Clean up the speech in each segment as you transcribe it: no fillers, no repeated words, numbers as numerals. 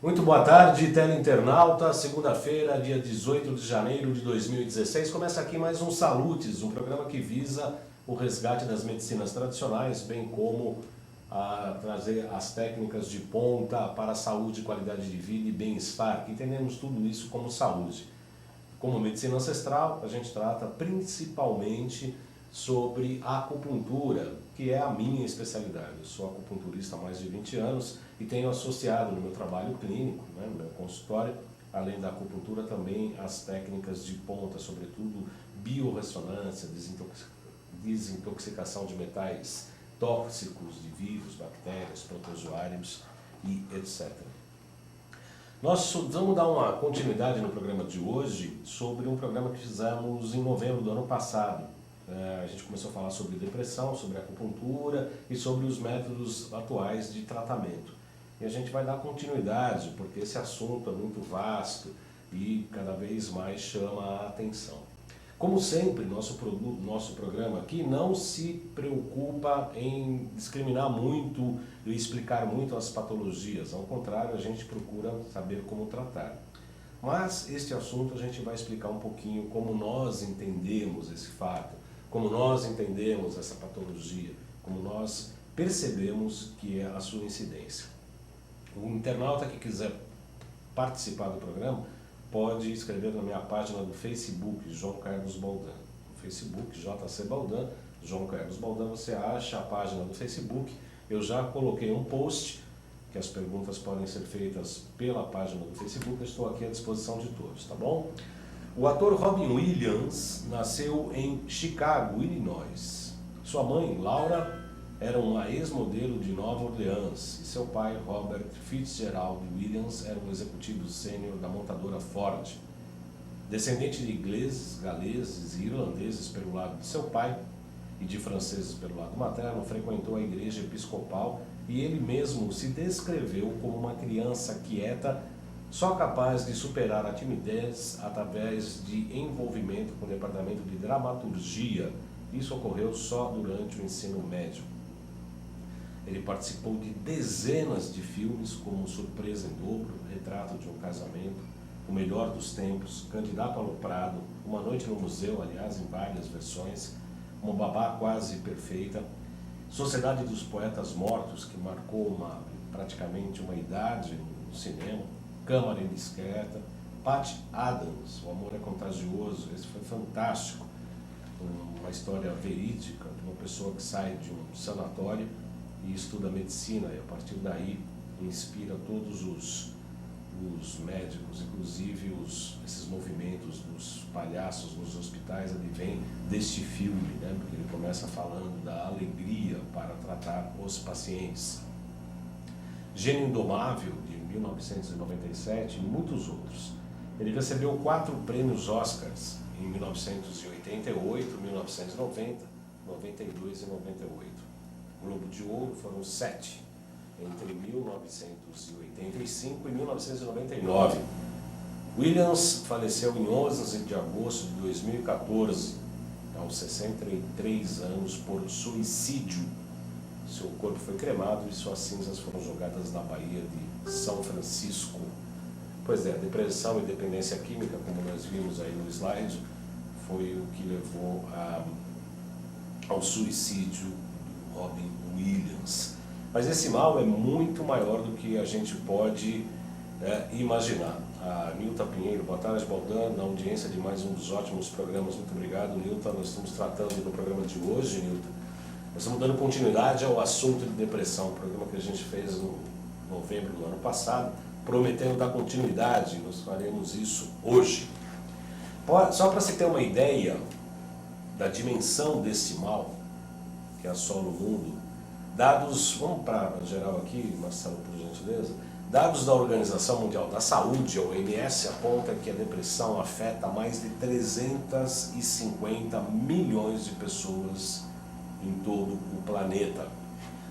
Muito boa tarde, teleinternauta. Segunda-feira, dia 18 de janeiro de 2016. Começa aqui mais um Salutes, um programa que visa o resgate das medicinas tradicionais, bem como trazer as técnicas de ponta para a saúde, qualidade de vida e bem-estar, que entendemos tudo isso como saúde. Como medicina ancestral, a gente trata principalmente sobre a acupuntura, que é a minha especialidade. Eu sou acupunturista há mais de 20 anos e tenho associado no meu trabalho clínico, no meu consultório, além da acupuntura, também as técnicas de ponta, sobretudo biorressonância, desintoxicação de metais tóxicos, de vírus, bactérias, protozoários e etc. Nós vamos dar uma continuidade no programa de hoje sobre um programa que fizemos em novembro do ano passado. A gente começou a falar sobre depressão, sobre acupuntura e sobre os métodos atuais de tratamento. E a gente vai dar continuidade, porque esse assunto é muito vasto e cada vez mais chama a atenção. Como sempre, nosso programa aqui não se preocupa em discriminar muito e explicar muito as patologias. Ao contrário, a gente procura saber como tratar. Mas este assunto a gente vai explicar um pouquinho como nós entendemos esse fato, como nós entendemos essa patologia, como nós percebemos que é a sua incidência. O internauta que quiser participar do programa pode escrever na minha página do Facebook, João Carlos Baldan. No Facebook, JC Baldan, João Carlos Baldan, você acha a página do Facebook. Eu já coloquei um post, que as perguntas podem ser feitas pela página do Facebook. Eu estou aqui à disposição de todos, tá bom? O ator Robin Williams nasceu em Chicago, Illinois. Sua mãe, Laura, era uma ex-modelo de Nova Orleans e seu pai, Robert Fitzgerald Williams, era um executivo sênior da montadora Ford. Descendente de ingleses, galeses e irlandeses pelo lado de seu pai e de franceses pelo lado materno, frequentou a igreja episcopal e ele mesmo se descreveu como uma criança quieta, só capaz de superar a timidez através de envolvimento com o departamento de dramaturgia. Isso ocorreu só durante o ensino médio. Ele participou de dezenas de filmes como Surpresa em Dobro, Retrato de um Casamento, O Melhor dos Tempos, Candidato ao Prado, Uma Noite no Museu, aliás, em várias versões, Uma Babá Quase Perfeita, Sociedade dos Poetas Mortos, que marcou praticamente uma idade no cinema, Câmara Indiscreta, Patty Adams, O Amor é Contagioso, esse foi fantástico, uma história verídica de uma pessoa que sai de um sanatório e estuda medicina e a partir daí inspira todos os médicos, inclusive esses movimentos dos palhaços nos hospitais advém deste filme, né? Porque ele começa falando da alegria para tratar os pacientes. Gênio Indomável, de 1997 e muitos outros. Ele recebeu 4 prêmios Oscars em 1988, 1990, 92 e 98. Globo de Ouro foram 7 entre 1985 e 1999. Williams faleceu em 11 de agosto de 2014, aos 63 anos, por suicídio. Seu corpo foi cremado e suas cinzas foram jogadas na Baía de São Francisco. Pois é, depressão e dependência química, como nós vimos aí no slide, foi o que levou ao suicídio do Robin Williams. Mas esse mal é muito maior do que a gente pode imaginar. A Nilta Pinheiro, boa tarde, Baldan, na audiência de mais um dos ótimos programas. Muito obrigado, Nilta. Nós estamos tratando no programa de hoje, Nilta. Nós estamos dando continuidade ao assunto de depressão, um programa que a gente fez no novembro do ano passado, prometendo dar continuidade. Nós faremos isso hoje. Só para você ter uma ideia da dimensão desse mal que assola o mundo, dados, vamos para geral aqui, Marcelo, por gentileza, dados da Organização Mundial da Saúde, a OMS, aponta que a depressão afeta mais de 350 milhões de pessoas em todo o planeta.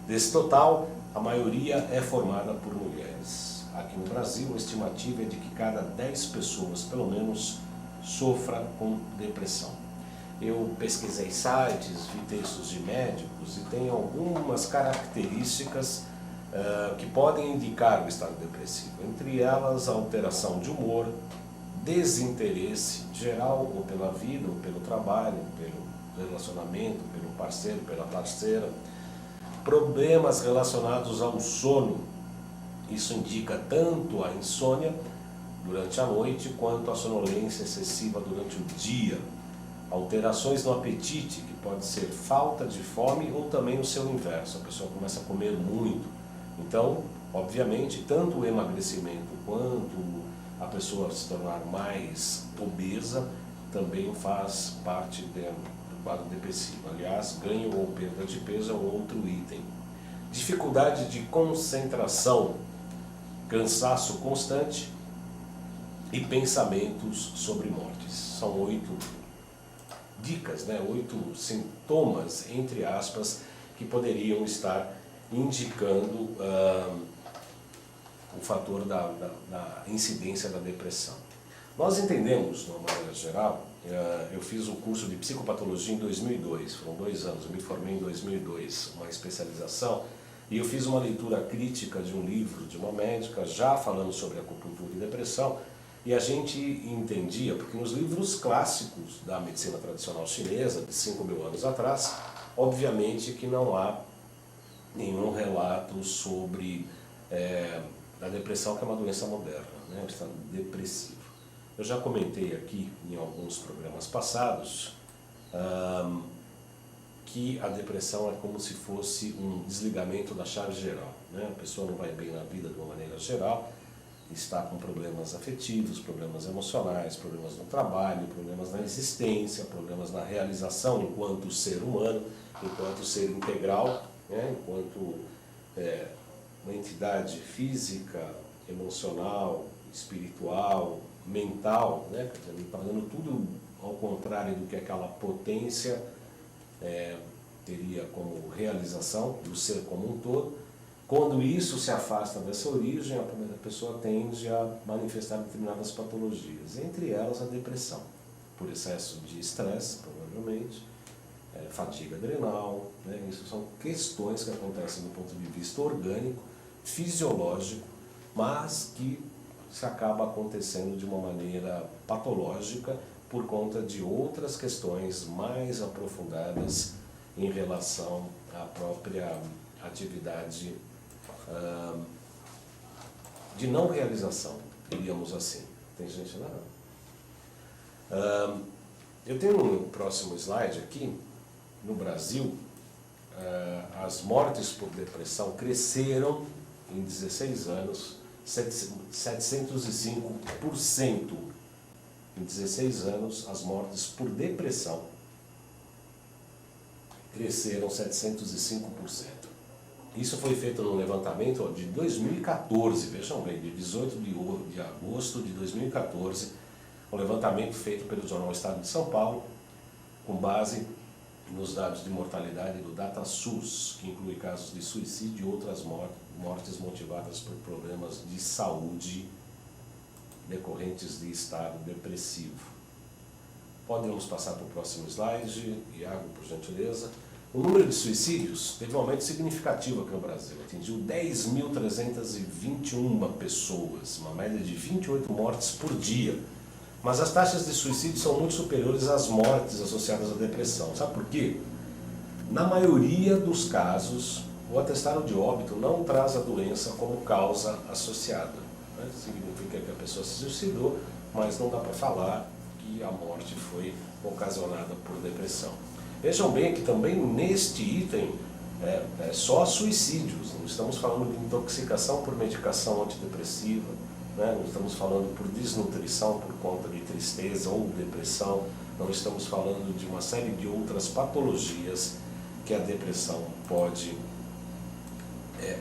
Desse total, a maioria é formada por mulheres. Aqui no Brasil, a estimativa é de que cada 10 pessoas, pelo menos, sofra com depressão. Eu pesquisei sites, vi textos de médicos e tem algumas características que podem indicar o estado depressivo. Entre elas, a alteração de humor, desinteresse geral, ou pela vida, ou pelo trabalho, pelo relacionamento, pelo parceiro, pela parceira, problemas relacionados ao sono. Isso indica tanto a insônia durante a noite quanto a sonolência excessiva durante o dia. Alterações no apetite, que pode ser falta de fome ou também o seu inverso, a pessoa começa a comer muito. Então, obviamente, tanto o emagrecimento quanto a pessoa se tornar mais obesa também faz parte do quadro depressivo. Aliás, ganho ou perda de peso é um outro item. Dificuldade de concentração, cansaço constante e pensamentos sobre mortes. São 8 dicas, 8 sintomas, entre aspas, que poderiam estar indicando o fator da incidência da depressão. Nós entendemos, de uma maneira geral, eu fiz um curso de psicopatologia em 2002, foram 2 anos, eu me formei em 2002, uma especialização, e eu fiz uma leitura crítica de um livro de uma médica, já falando sobre acupuntura e depressão, e a gente entendia, porque nos livros clássicos da medicina tradicional chinesa, de 5.000 anos atrás, obviamente que não há nenhum relato sobre a depressão, que é uma doença moderna, o estado depressivo. Eu já comentei aqui em alguns programas passados que a depressão é como se fosse um desligamento da chave geral. A pessoa não vai bem na vida de uma maneira geral, está com problemas afetivos, problemas emocionais, problemas no trabalho, problemas na existência, problemas na realização enquanto ser humano, enquanto ser integral, enquanto uma entidade física, emocional, espiritual, mental, está fazendo tudo ao contrário do que aquela potência teria como realização do ser como um todo. Quando isso se afasta dessa origem, a pessoa tende a manifestar determinadas patologias, entre elas a depressão, por excesso de estresse, provavelmente, fadiga adrenal, isso são questões que acontecem do ponto de vista orgânico, fisiológico, mas que se acaba acontecendo de uma maneira patológica por conta de outras questões mais aprofundadas em relação à própria atividade de não realização, diríamos assim. Tem gente lá? Eu tenho um próximo slide aqui. No Brasil, as mortes por depressão cresceram em 16 anos, 705%. Em 16 anos, as mortes por depressão cresceram 705%. Isso foi feito num levantamento de 2014, vejam bem, de 18 de agosto de 2014, um levantamento feito pelo jornal Estado de São Paulo, com base nos dados de mortalidade do DataSUS, que inclui casos de suicídio e outras mortes motivadas por problemas de saúde decorrentes de estado depressivo. Podemos passar para o próximo slide, Iago, por gentileza. O número de suicídios teve um aumento significativo aqui no Brasil, atingiu 10.321 pessoas, uma média de 28 mortes por dia. Mas as taxas de suicídio são muito superiores às mortes associadas à depressão. Sabe por quê? Na maioria dos casos, o atestado de óbito não traz a doença como causa associada. Significa que a pessoa se suicidou, mas não dá para falar que a morte foi ocasionada por depressão. Vejam bem que também neste item é só suicídios, não estamos falando de intoxicação por medicação antidepressiva, não estamos falando por desnutrição por conta de tristeza ou depressão, não estamos falando de uma série de outras patologias que a depressão pode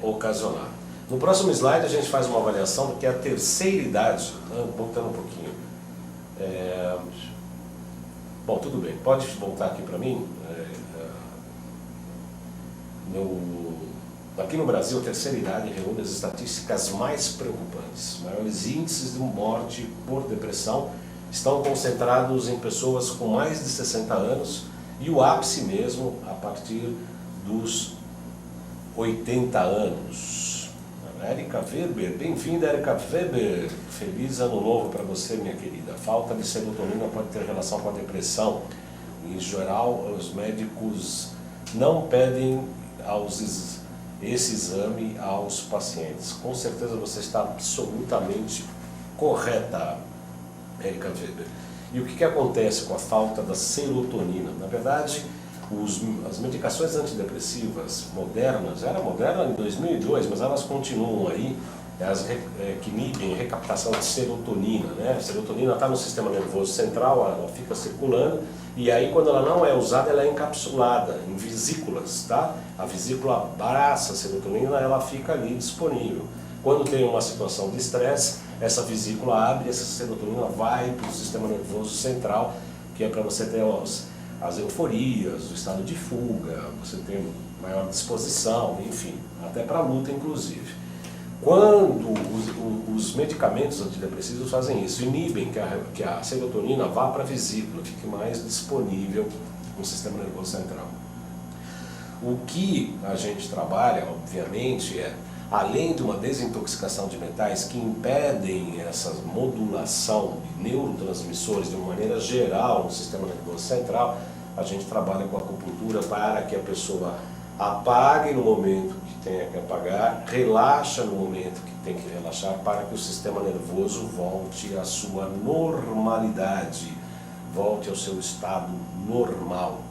ocasionar. No próximo slide a gente faz uma avaliação do que é a terceira idade, voltando um pouquinho. Bom, tudo bem, pode voltar aqui para mim. Aqui no Brasil, a terceira idade reúne as estatísticas mais preocupantes. Os maiores índices de morte por depressão estão concentrados em pessoas com mais de 60 anos e o ápice mesmo a partir dos 80 anos. Érica Weber, bem-vinda, Érica Weber. Feliz ano novo para você, minha querida. Falta de serotonina pode ter relação com a depressão. Em geral, os médicos não pedem esse exame aos pacientes. Com certeza você está absolutamente correta, Érica Weber. E o que acontece com a falta da serotonina? Na verdade, as medicações antidepressivas modernas, era moderna em 2002, mas elas continuam aí, que inibem a recaptação de serotonina, né? A serotonina está no sistema nervoso central, ela fica circulando, e aí quando ela não é usada, ela é encapsulada em vesículas, tá? A vesícula abraça a serotonina, ela fica ali disponível. Quando tem uma situação de estresse, essa vesícula abre, essa serotonina vai para o sistema nervoso central, que é para você ter as euforias, o estado de fuga, você ter maior disposição, enfim, até para a luta inclusive. Quando os medicamentos antidepressivos fazem isso, inibem que a serotonina vá para a vesícula, fique mais disponível no sistema nervoso central. O que a gente trabalha, obviamente, além de uma desintoxicação de metais que impedem essa modulação de neurotransmissores de uma maneira geral no sistema nervoso central, a gente trabalha com acupuntura para que a pessoa apague no momento que tenha que apagar, relaxa no momento que tem que relaxar, para que o sistema nervoso volte à sua normalidade, volte ao seu estado normal.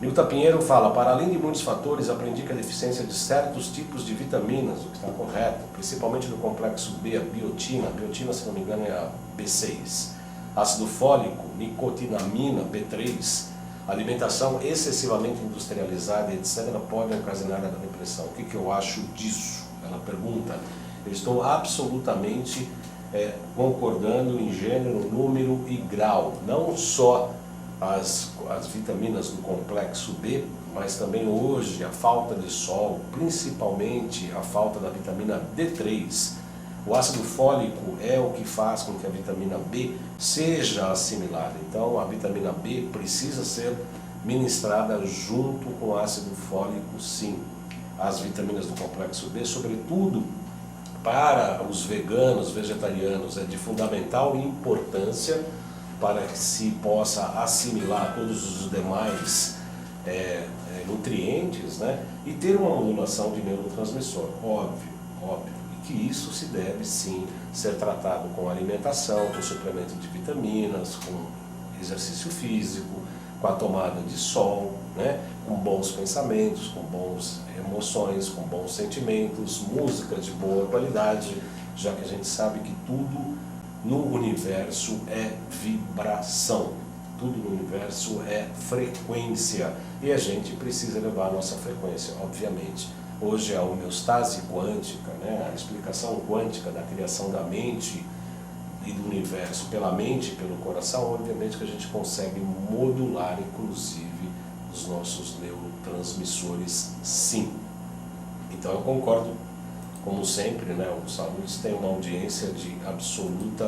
Nilton Pinheiro fala, para além de muitos fatores, aprendi que a deficiência de certos tipos de vitaminas, o que está correto, principalmente do complexo B, a biotina, se não me engano, é a B6, ácido fólico, nicotinamina, B3, alimentação excessivamente industrializada, etc., podem ocasionar a depressão. O que eu acho disso? Ela pergunta. Eu estou absolutamente concordando em gênero, número e grau, não só as vitaminas do complexo B, mas também hoje a falta de sol, principalmente a falta da vitamina D3. O ácido fólico é o que faz com que a vitamina B seja assimilada. Então a vitamina B precisa ser ministrada junto com o ácido fólico, sim. As vitaminas do complexo B, sobretudo para os veganos, vegetarianos, é de fundamental importância para que se possa assimilar todos os demais nutrientes, né? E ter uma modulação de neurotransmissor, óbvio. E que isso se deve sim ser tratado com alimentação, com suplemento de vitaminas, com exercício físico, com a tomada de sol, né? Com bons pensamentos, com boas emoções, com bons sentimentos, música de boa qualidade, já que a gente sabe que tudo no universo é vibração, tudo no universo é frequência e a gente precisa levar a nossa frequência, obviamente. Hoje a homeostase quântica, né, a explicação quântica da criação da mente e do universo pela mente e pelo coração, obviamente que a gente consegue modular inclusive os nossos neurotransmissores, sim. Então eu concordo. Como sempre, né, o Saúde tem uma audiência de absoluto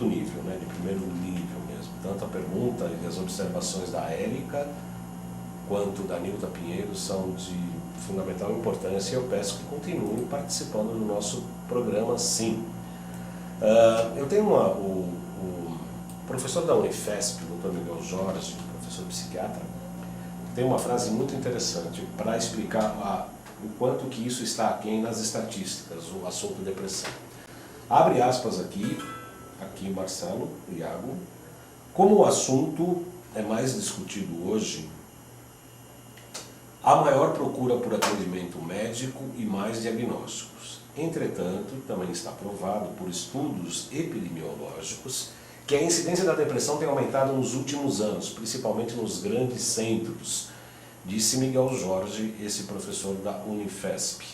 nível, né, de primeiro nível mesmo. Tanto a pergunta e as observações da Érica quanto da Nilton Pinheiro são de fundamental importância e eu peço que continuem participando do nosso programa, sim. Eu tenho o professor da Unifesp, o Dr. Miguel Jorge, professor psiquiatra, tem uma frase muito interessante para explicar o quanto que isso está aquém nas estatísticas, o assunto depressão. Abre aspas aqui Marcelo, Iago, como o assunto é mais discutido hoje, há maior procura por atendimento médico e mais diagnósticos. Entretanto, também está provado por estudos epidemiológicos que a incidência da depressão tem aumentado nos últimos anos, principalmente nos grandes centros, disse Miguel Jorge, esse professor da Unifesp.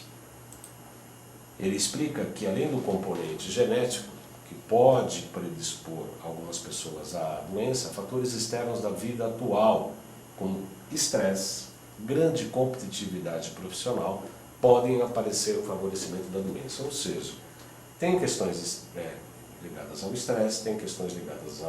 Ele explica que além do componente genético, que pode predispor algumas pessoas à doença, fatores externos da vida atual, como estresse, grande competitividade profissional, podem aparecer o favorecimento da doença. Ou seja, tem questões ligadas ao estresse, tem questões ligadas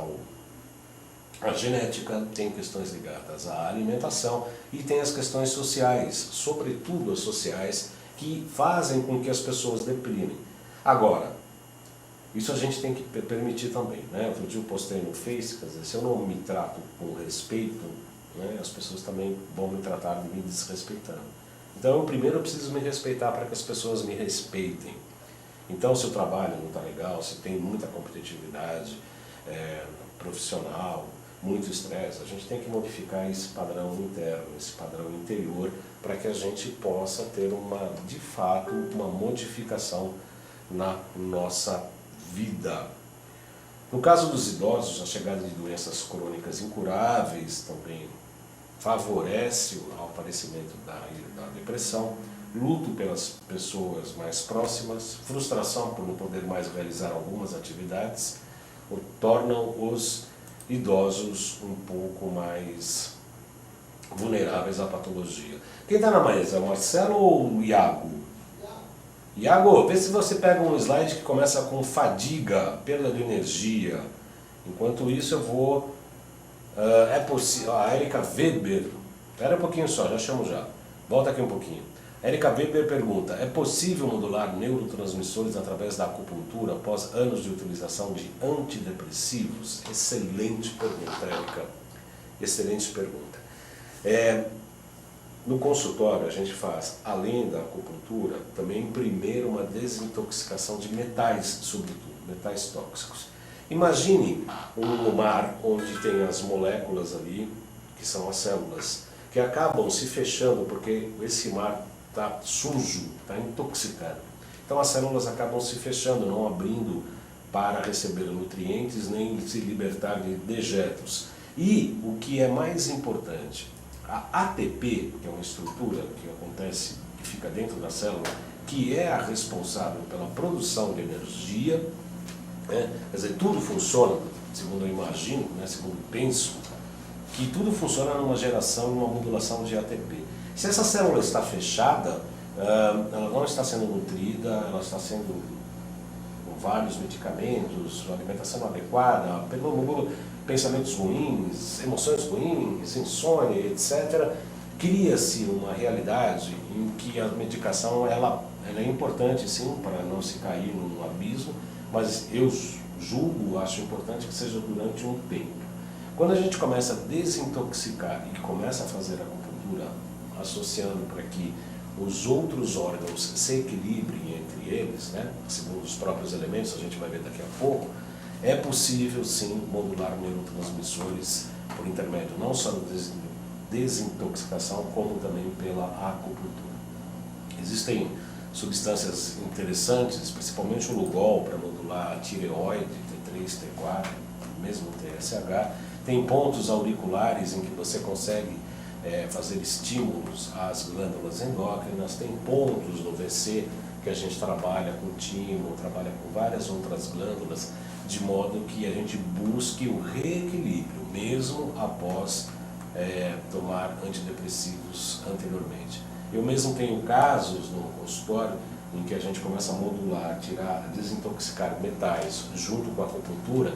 à genética, tem questões ligadas à alimentação e tem as questões sociais, sobretudo as sociais, que fazem com que as pessoas deprimem. Agora, isso a gente tem que permitir também, né? Outro dia eu postei no Face, quer dizer, se eu não me trato com respeito, né, as pessoas também vão me tratar me desrespeitando. Então, eu primeiro preciso me respeitar para que as pessoas me respeitem. Então, se o trabalho não está legal, se tem muita competitividade profissional, muito estresse, a gente tem que modificar esse padrão interno, esse padrão interior, para que a gente possa ter de fato, uma modificação na nossa vida. No caso dos idosos, a chegada de doenças crônicas incuráveis também favorece o aparecimento da depressão, luto pelas pessoas mais próximas, frustração por não poder mais realizar algumas atividades, tornam os idosos um pouco mais vulneráveis à patologia. Quem está na mesa, o Marcelo ou o Iago? Iago, vê se você pega um slide que começa com fadiga, perda de energia. Enquanto isso eu vou... é possível... A Erika Weber... Espera um pouquinho só, já chamo já. Volta aqui um pouquinho. A Erika Weber pergunta: é possível modular neurotransmissores através da acupuntura após anos de utilização de antidepressivos? Excelente pergunta, Erika. Excelente pergunta. No consultório a gente faz, além da acupuntura, também primeiro uma desintoxicação de metais, sobretudo, metais tóxicos. Imagine um mar onde tem as moléculas ali, que são as células, que acabam se fechando porque esse mar está sujo, está intoxicado. Então as células acabam se fechando, não abrindo para receber nutrientes nem se libertar de dejetos. E o que é mais importante, a ATP, que é uma estrutura que acontece, que fica dentro da célula, que é a responsável pela produção de energia, né? Quer dizer, tudo funciona, segundo eu imagino, né? Segundo eu penso, que tudo funciona numa geração e numa modulação de ATP. Se essa célula está fechada, ela não está sendo nutrida, ela está sendo com vários medicamentos, alimentação adequada, pensamentos ruins, emoções ruins, insônia, etc. Cria-se uma realidade em que a medicação ela é importante sim para não se cair num abismo, mas eu julgo, acho importante que seja durante um tempo. Quando a gente começa a desintoxicar e começa a fazer a acupuntura associando para que os outros órgãos se equilibrem entre eles, né, segundo os próprios elementos, a gente vai ver daqui a pouco, é possível sim modular neurotransmissores por intermédio não só da desintoxicação, como também pela acupuntura. Existem substâncias interessantes, principalmente o Lugol, para modular a tireoide, T3, T4, mesmo TSH. Tem pontos auriculares em que você consegue fazer estímulos às glândulas endócrinas, tem pontos no VC que a gente trabalha com timo, trabalha com várias outras glândulas, de modo que a gente busque o reequilíbrio, mesmo após tomar antidepressivos anteriormente. Eu mesmo tenho casos no consultório em que a gente começa a modular, desintoxicar metais junto com a acupuntura.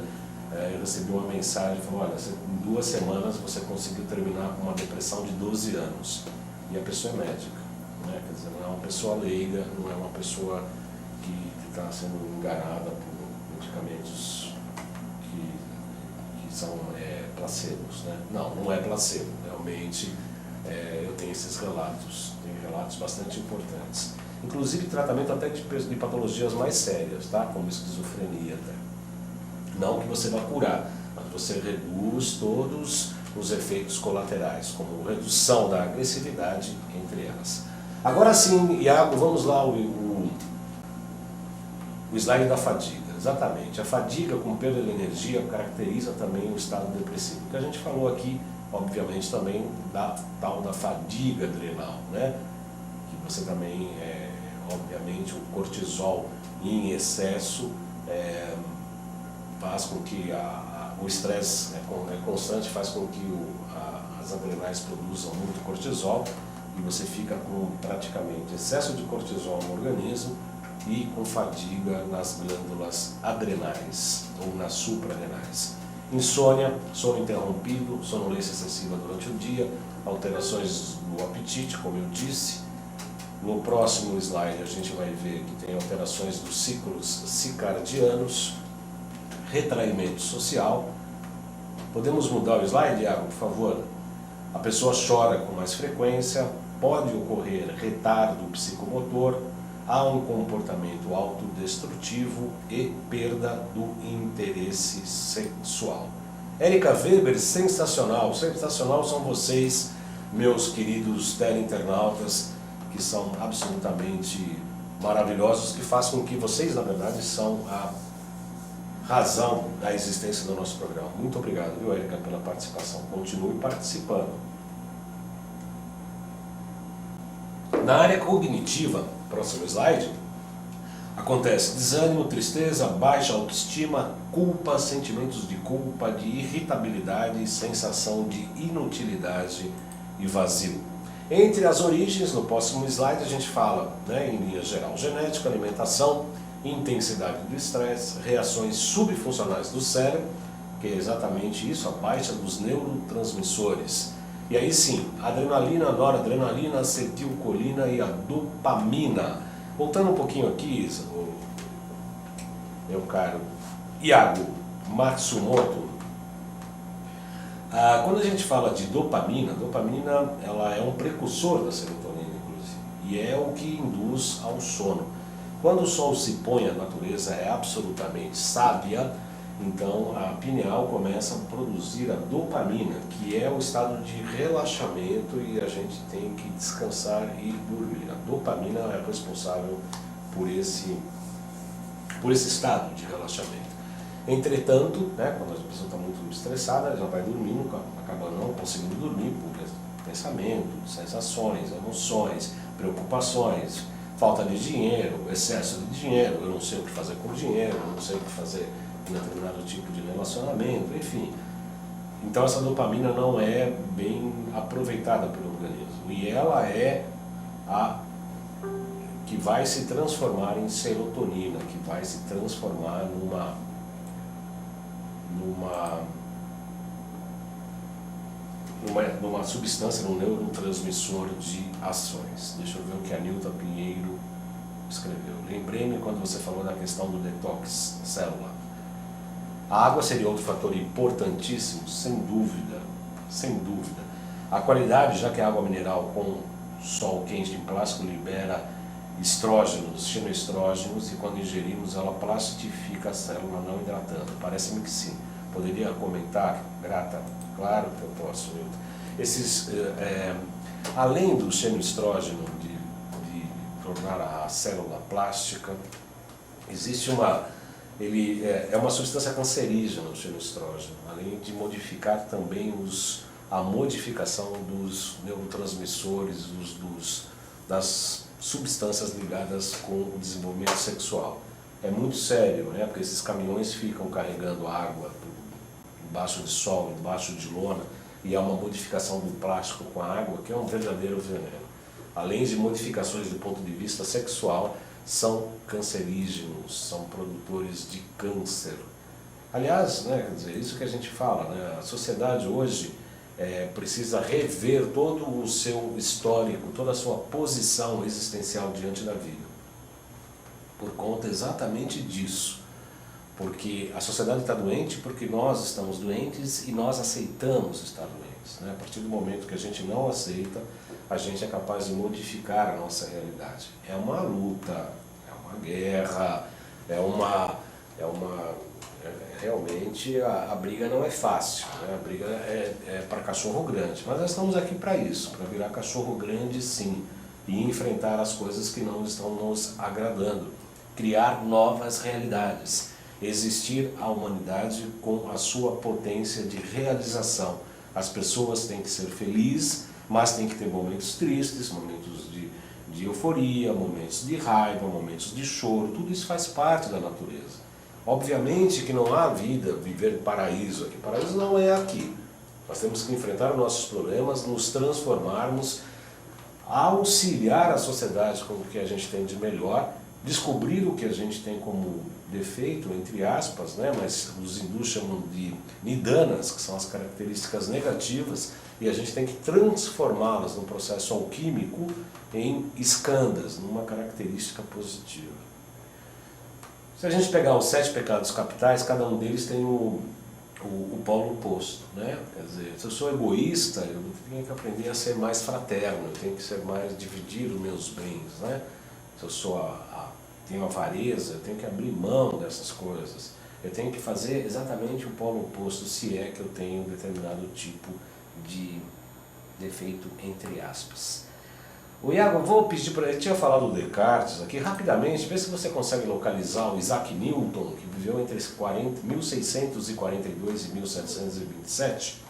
Eu recebi uma mensagem, falou: olha, em 2 semanas você conseguiu terminar com uma depressão de 12 anos. E a pessoa é médica, né? Quer dizer, não é uma pessoa leiga, não é uma pessoa que está sendo enganada por medicamentos que são placebos, né? Não é placebo, realmente eu tenho esses relatos, tenho relatos bastante importantes. Inclusive tratamento até de patologias mais sérias, tá? Como esquizofrenia até. Não que você vá curar, mas você reduz todos os efeitos colaterais, como redução da agressividade, entre elas. Agora sim, Iago, vamos lá, o slide da fadiga. Exatamente, a fadiga com perda de energia caracteriza também o estado depressivo. O que a gente falou aqui, obviamente, também da tal da fadiga adrenal, né? Que você também, obviamente, o cortisol em excesso faz com que o estresse constante, faz com que as adrenais produzam muito cortisol e você fica com praticamente excesso de cortisol no organismo e com fadiga nas glândulas adrenais ou nas suprarrenais. Insônia, sono interrompido, sonolência excessiva durante o dia, alterações no apetite, como eu disse, No próximo slide a gente vai ver que tem alterações dos ciclos circadianos, retraimento social. Podemos mudar o slide, Iago, por favor? A pessoa chora com mais frequência, pode ocorrer retardo psicomotor, há um comportamento autodestrutivo e perda do interesse sexual. Érica Weber, sensacional, sensacional são vocês, meus queridos teleinternautas, que são absolutamente maravilhosos, que fazem com que vocês, na verdade, são a razão da existência do nosso programa. Muito obrigado, viu, Érica, pela participação. Continue participando. Na área cognitiva, próximo slide, acontece desânimo, tristeza, baixa autoestima, culpa, sentimentos de culpa, de irritabilidade, sensação de inutilidade e vazio. Entre as origens, no próximo slide a gente fala, em linha geral, genética, alimentação, intensidade do estresse, reações subfuncionais do cérebro, que é exatamente isso, a baixa dos neurotransmissores. E aí sim, adrenalina, noradrenalina, acetilcolina e a dopamina. Voltando um pouquinho aqui, meu caro Iago Matsumoto, quando a gente fala de dopamina, ela é um precursor da serotonina, inclusive, e é o que induz ao sono. Quando o sol se põe, a natureza é absolutamente sábia, então a pineal começa a produzir a dopamina, que é o estado de relaxamento e a gente tem que descansar e dormir. A dopamina é responsável por esse estado de relaxamento. Entretanto, quando a pessoa está muito estressada, ela já vai dormindo, acaba não conseguindo dormir por pensamento, sensações, emoções, preocupações, falta de dinheiro, excesso de dinheiro, eu não sei o que fazer com o dinheiro, eu não sei o que fazer em determinado tipo de relacionamento, enfim. Então essa dopamina não é bem aproveitada pelo organismo e ela é a que vai se transformar em serotonina, que vai se transformar numa substância, num neurotransmissor de ações. Deixa eu ver o que a Nilda Pinheiro escreveu. Lembrei-me quando você falou da questão do detox celular. A água seria outro fator importantíssimo, sem dúvida, sem dúvida. A qualidade, já que a água mineral com sol quente em plástico libera estrógenos, xenoestrógenos, e quando ingerimos ela plastifica a célula não hidratando. Parece-me que sim. Poderia comentar, grata? Claro que eu posso. Além do xenoestrógeno de tornar a célula plástica, existe é uma substância cancerígena, o xenoestrógeno, além de modificar também a modificação dos neurotransmissores, das substâncias ligadas com o desenvolvimento sexual. É muito sério, porque esses caminhões ficam carregando água embaixo de sol, embaixo de lona, e há uma modificação do plástico com a água que é um verdadeiro veneno. Além de modificações do ponto de vista sexual, são cancerígenos, são produtores de câncer. Aliás, quer dizer, isso que a gente fala, a sociedade hoje precisa rever todo o seu histórico, toda a sua posição existencial diante da vida. Por conta exatamente disso. Porque a sociedade está doente porque nós estamos doentes e nós aceitamos estar doentes. A partir do momento que a gente não aceita, a gente é capaz de modificar a nossa realidade. É uma luta, é uma guerra, realmente a briga não é fácil, a briga é para cachorro grande. Mas nós estamos aqui para isso, para virar cachorro grande sim, e enfrentar as coisas que não estão nos agradando, criar novas realidades. Existir a humanidade com a sua potência de realização. As pessoas têm que ser felizes, mas têm que ter momentos tristes, momentos de euforia, momentos de raiva, momentos de choro. Tudo isso faz parte da natureza. Obviamente que não há vida, viver paraíso aqui. Paraíso não é aqui. Nós temos que enfrentar os nossos problemas, nos transformarmos, auxiliar a sociedade com o que a gente tem de melhor descobrir o que a gente tem como defeito, entre aspas, né? Mas os hindus chamam de nidanas, que são as características negativas, e a gente tem que transformá-las no processo alquímico em skandhas, numa característica positiva. Se a gente pegar os 7 pecados capitais, cada um deles tem o polo oposto, né? Quer dizer, se eu sou egoísta, eu tenho que aprender a ser mais fraterno, eu tenho que ser mais, dividir os meus bens, né? Se eu sou tenho avareza, eu tenho que abrir mão dessas coisas. Eu tenho que fazer exatamente o polo oposto, se é que eu tenho um determinado tipo de defeito, entre aspas. O Iago, vou pedir para ele, tinha falado do Descartes aqui, rapidamente, vê se você consegue localizar o Isaac Newton, que viveu entre 1642 e 1727,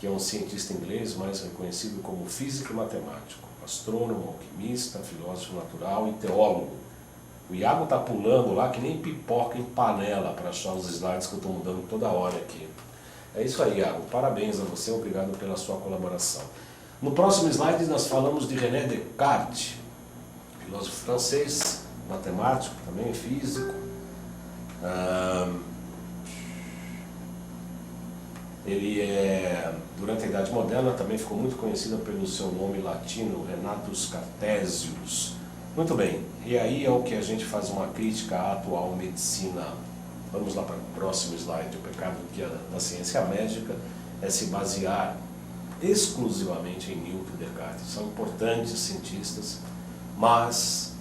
que é um cientista inglês mais reconhecido como físico e matemático, astrônomo, alquimista, filósofo natural e teólogo. O Iago está pulando lá que nem pipoca em panela para achar os slides que eu estou mudando toda hora aqui. É isso aí, Iago. Parabéns a você, obrigado pela sua colaboração. No próximo slide nós falamos de René Descartes, filósofo francês, matemático, também físico. Ele durante a Idade Moderna também ficou muito conhecido pelo seu nome latino, Renatus Cartesius. Muito bem, e aí é o que a gente faz uma crítica à atual medicina. Vamos lá para o próximo slide. O pecado da ciência médica é se basear exclusivamente em Newton e Descartes. São importantes cientistas, mas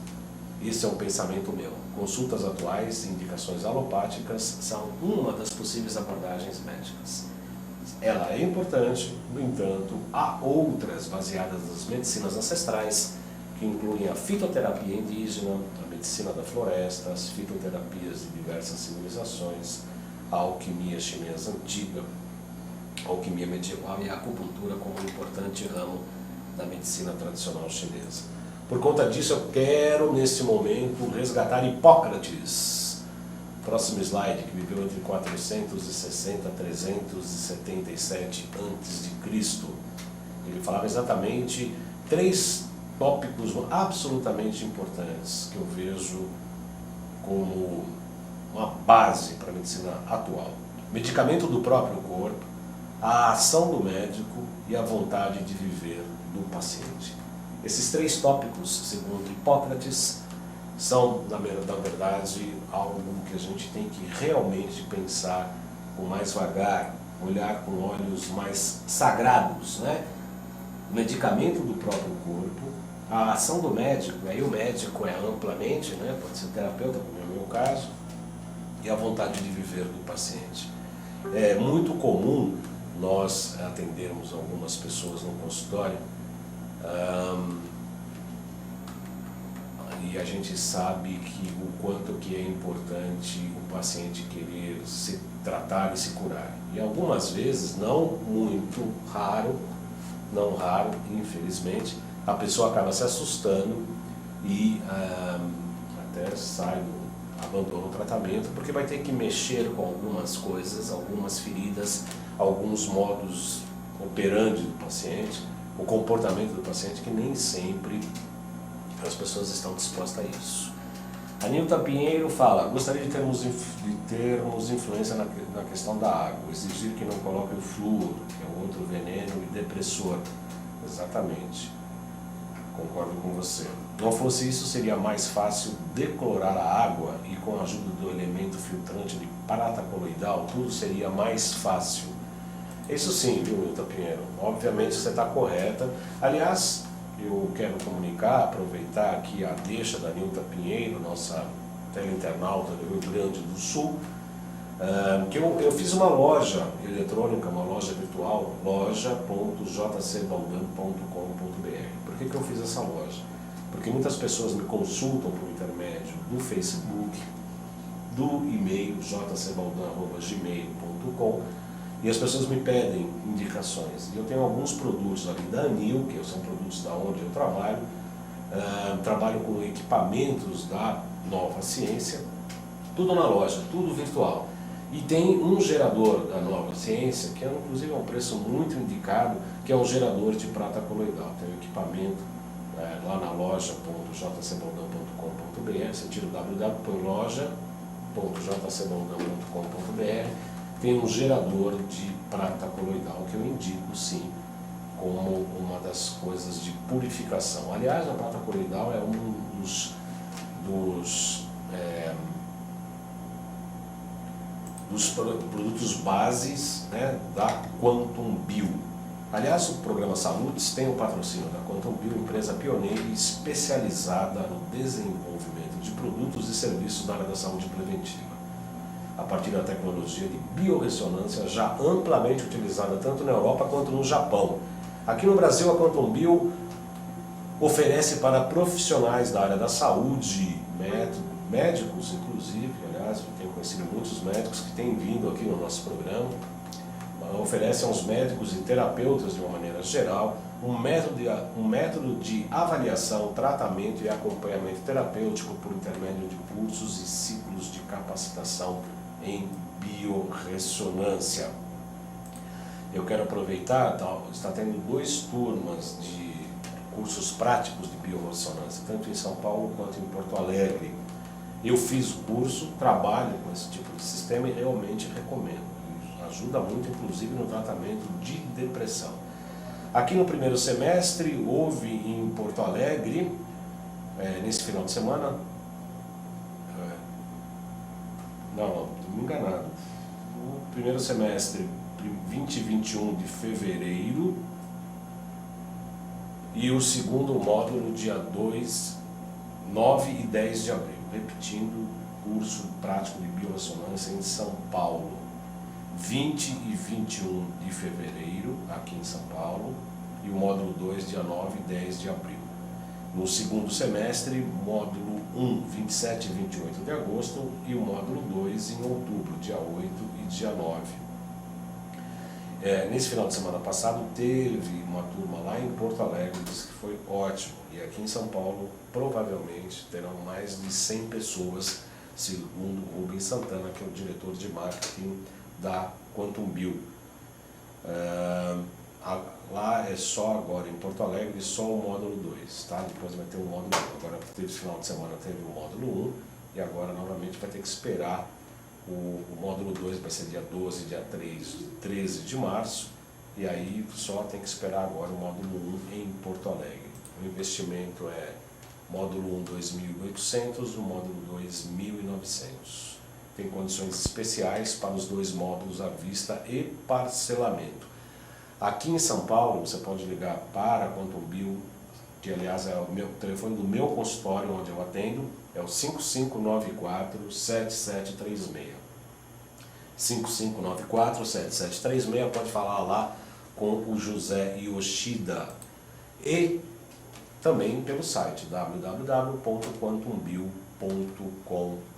isso é um pensamento meu. Consultas atuais e indicações alopáticas são uma das possíveis abordagens médicas. Ela é importante, no entanto, há outras baseadas nas medicinas ancestrais, que incluem a fitoterapia indígena, a medicina da floresta, as fitoterapias de diversas civilizações, a alquimia chinesa antiga, a alquimia medieval e a acupuntura como um importante ramo da medicina tradicional chinesa. Por conta disso, eu quero, nesse momento, resgatar Hipócrates. Próximo slide, que viveu entre 460 e 377 a.C. Ele falava exatamente 3 tópicos absolutamente importantes que eu vejo como uma base para a medicina atual. Medicamento do próprio corpo, a ação do médico e a vontade de viver do paciente. Esses 3 tópicos, segundo Hipócrates, são, na verdade, algo que a gente tem que realmente pensar com mais vagar, olhar com olhos mais sagrados, né? O medicamento do próprio corpo, a ação do médico, aí o médico é amplamente, né? Pode ser terapeuta, como é o meu caso, e a vontade de viver do paciente. É muito comum nós atendermos algumas pessoas no consultório e a gente sabe que o quanto que é importante o paciente querer se tratar e se curar. E algumas vezes, não muito raro, não raro, infelizmente, a pessoa acaba se assustando e até abandona o tratamento, porque vai ter que mexer com algumas coisas, algumas feridas, alguns modos operandi do paciente, o comportamento do paciente, que nem sempre as pessoas estão dispostas a isso. A Nilta Pinheiro fala: gostaria de termos influência na questão da água, exigir que não coloque o flúor, que é outro veneno e depressor. Exatamente, concordo com você. Não fosse isso, seria mais fácil declorar a água e com a ajuda do elemento filtrante de prata coloidal, tudo seria mais fácil. Isso sim, viu, Nilta Pinheiro? Obviamente você está correta. Aliás, eu quero comunicar, aproveitar aqui a deixa da Nilta Pinheiro, nossa teleinternauta do Rio Grande do Sul, que eu fiz uma loja eletrônica, uma loja virtual, loja.jcbaldan.com.br. Por que eu fiz essa loja? Porque muitas pessoas me consultam por intermédio do Facebook, do e-mail jcbaldan@gmail.com, e as pessoas me pedem indicações. E eu tenho alguns produtos ali da Anil, que são produtos da onde eu trabalho, trabalho com equipamentos da Nova Ciência, tudo na loja, tudo virtual. E tem um gerador da Nova Ciência, que inclusive é um preço muito indicado, que é um gerador de prata coloidal. Tem um equipamento lá na loja.jcbaldan.com.br loja.jcboldão.com.br, você tira o www, põe loja.jcboldão.com.br, tem um gerador de prata coloidal que eu indico sim como uma das coisas de purificação. Aliás, a prata coloidal é um dos produtos bases, né, da Quantum Bio. Aliás, o programa Saúdes tem o patrocínio da Quantum Bio, empresa pioneira e especializada no desenvolvimento de produtos e serviços na área da saúde preventiva, a partir da tecnologia de biorressonância já amplamente utilizada tanto na Europa quanto no Japão. Aqui no Brasil, a Quantum Bio oferece para profissionais da área da saúde, médicos inclusive, aliás, eu tenho conhecido muitos médicos que têm vindo aqui no nosso programa, oferece aos médicos e terapeutas de uma maneira geral um método de avaliação, tratamento e acompanhamento terapêutico por intermédio de cursos e ciclos de capacitação em biorressonância. Eu quero aproveitar, está tendo 2 turmas de cursos práticos de biorressonância, tanto em São Paulo quanto em Porto Alegre. Eu fiz o curso, trabalho com esse tipo de sistema e realmente recomendo. Ajuda muito, inclusive, no tratamento de depressão. Aqui no primeiro semestre, houve em Porto Alegre, nesse final de semana, estou me enganado, no primeiro semestre, 20 e 21 de fevereiro, e o segundo módulo, dia 2, 9 e 10 de abril, repetindo, curso prático de biorressonância em São Paulo. 20 e 21 de fevereiro, aqui em São Paulo, e o módulo 2, dia 9 e 10 de abril. No segundo semestre, módulo 1, 27 e 28 de agosto, e o módulo 2 em outubro, dia 8 e dia 9. Nesse final de semana passado, teve uma turma lá em Porto Alegre, disse que foi ótimo, e aqui em São Paulo, provavelmente, terão mais de 100 pessoas, segundo Rubens Santana, que é o diretor de marketing da Quantum Bio. Lá é só agora em Porto Alegre, só o módulo 2, tá? Depois vai ter o módulo 1. Agora, teve final de semana, teve o módulo 1 e agora novamente vai ter que esperar o módulo 2, vai ser dia 12, dia 13 de março, e aí só tem que esperar agora o módulo 1 em Porto Alegre. O investimento é módulo 1 2.800, o módulo 2 1.900. Tem condições especiais para os 2 módulos à vista e parcelamento. Aqui em São Paulo, você pode ligar para a Quantum Bio, que aliás é o telefone do meu consultório onde eu atendo, é o 5594-7736. 5594-7736, pode falar lá com o José Yoshida. E também pelo site www.quantumbio.com.br.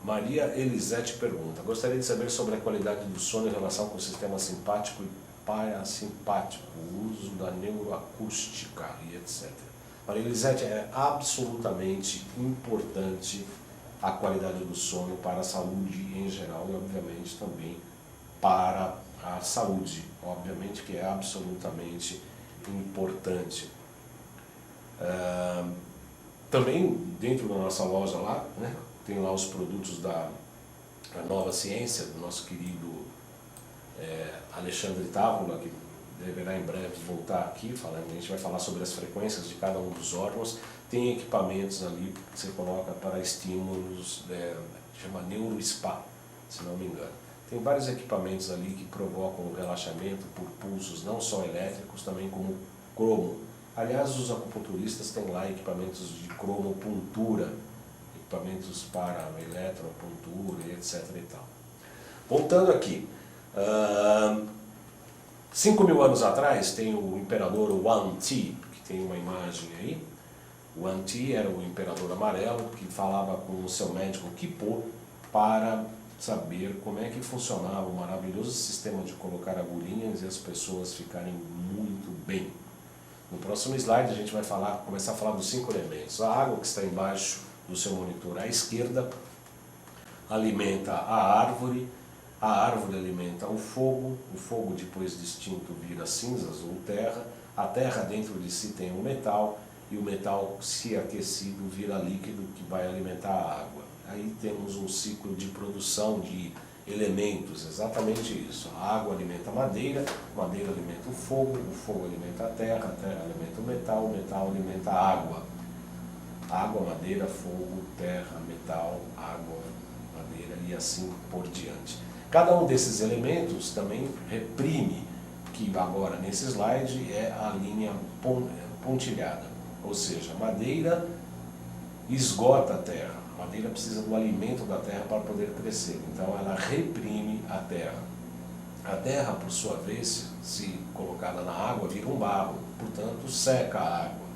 Maria Elisete pergunta: gostaria de saber sobre a qualidade do sono em relação com o sistema simpático e parasimpático, o uso da neuroacústica e etc. Maria Elisete, é absolutamente importante a qualidade do sono para a saúde em geral e obviamente também para a saúde, obviamente que é absolutamente importante. Também dentro da nossa loja lá, né, tem lá os produtos da Nova Ciência, do nosso querido Alexandre Távola, que deverá em breve voltar aqui, a gente vai falar sobre as frequências de cada um dos órgãos. Tem equipamentos ali que você coloca para estímulos, chama NeuroSpa, se não me engano. Tem vários equipamentos ali que provocam o relaxamento por pulsos, não só elétricos, também como cromo. Aliás, os acupunturistas têm lá equipamentos de cromopuntura, equipamentos para eletropuntura e etc. e tal. Voltando aqui, 5.000 anos atrás tem o imperador Yuan Ti, que tem uma imagem aí. Yuan Ti era o imperador amarelo que falava com o seu médico Qipo para saber como é que funcionava o maravilhoso sistema de colocar agulhinhas e as pessoas ficarem muito bem. No próximo slide a gente vai começar a falar dos 5 elementos. A água que está embaixo do seu monitor à esquerda alimenta a árvore, A árvore alimenta o fogo depois de extinto vira cinzas ou terra, a terra dentro de si tem o metal, e o metal, se aquecido, vira líquido que vai alimentar a água. Aí temos um ciclo de produção de elementos, exatamente isso. A água alimenta a madeira alimenta o fogo alimenta a terra alimenta o metal alimenta a água. Água, madeira, fogo, terra, metal, água, madeira e assim por diante. Cada um desses elementos também reprime, que agora nesse slide é a linha pontilhada, ou seja, a madeira esgota a terra, a madeira precisa do alimento da terra para poder crescer, então ela reprime a terra. A terra, por sua vez, se colocada na água, vira um barro, portanto seca a água.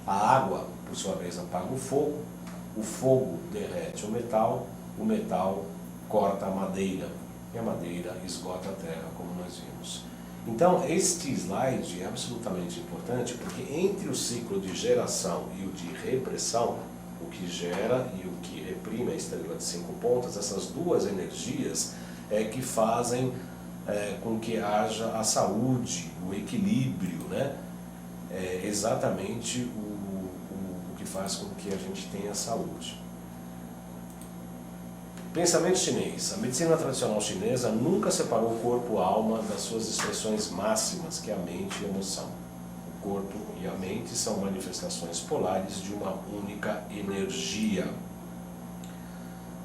A água, por sua vez, apaga o fogo derrete o metal corta a madeira, e a madeira esgota a terra, como nós vimos. Então, este slide é absolutamente importante, porque entre o ciclo de geração e o de repressão, o que gera e o que reprime a estrela de 5 pontas, essas duas energias é que fazem com que haja a saúde, o equilíbrio, né? É exatamente o que faz com que a gente tenha saúde. Pensamento chinês. A medicina tradicional chinesa nunca separou o corpo e a alma das suas expressões máximas, que é a mente e a emoção. O corpo e a mente são manifestações polares de uma única energia.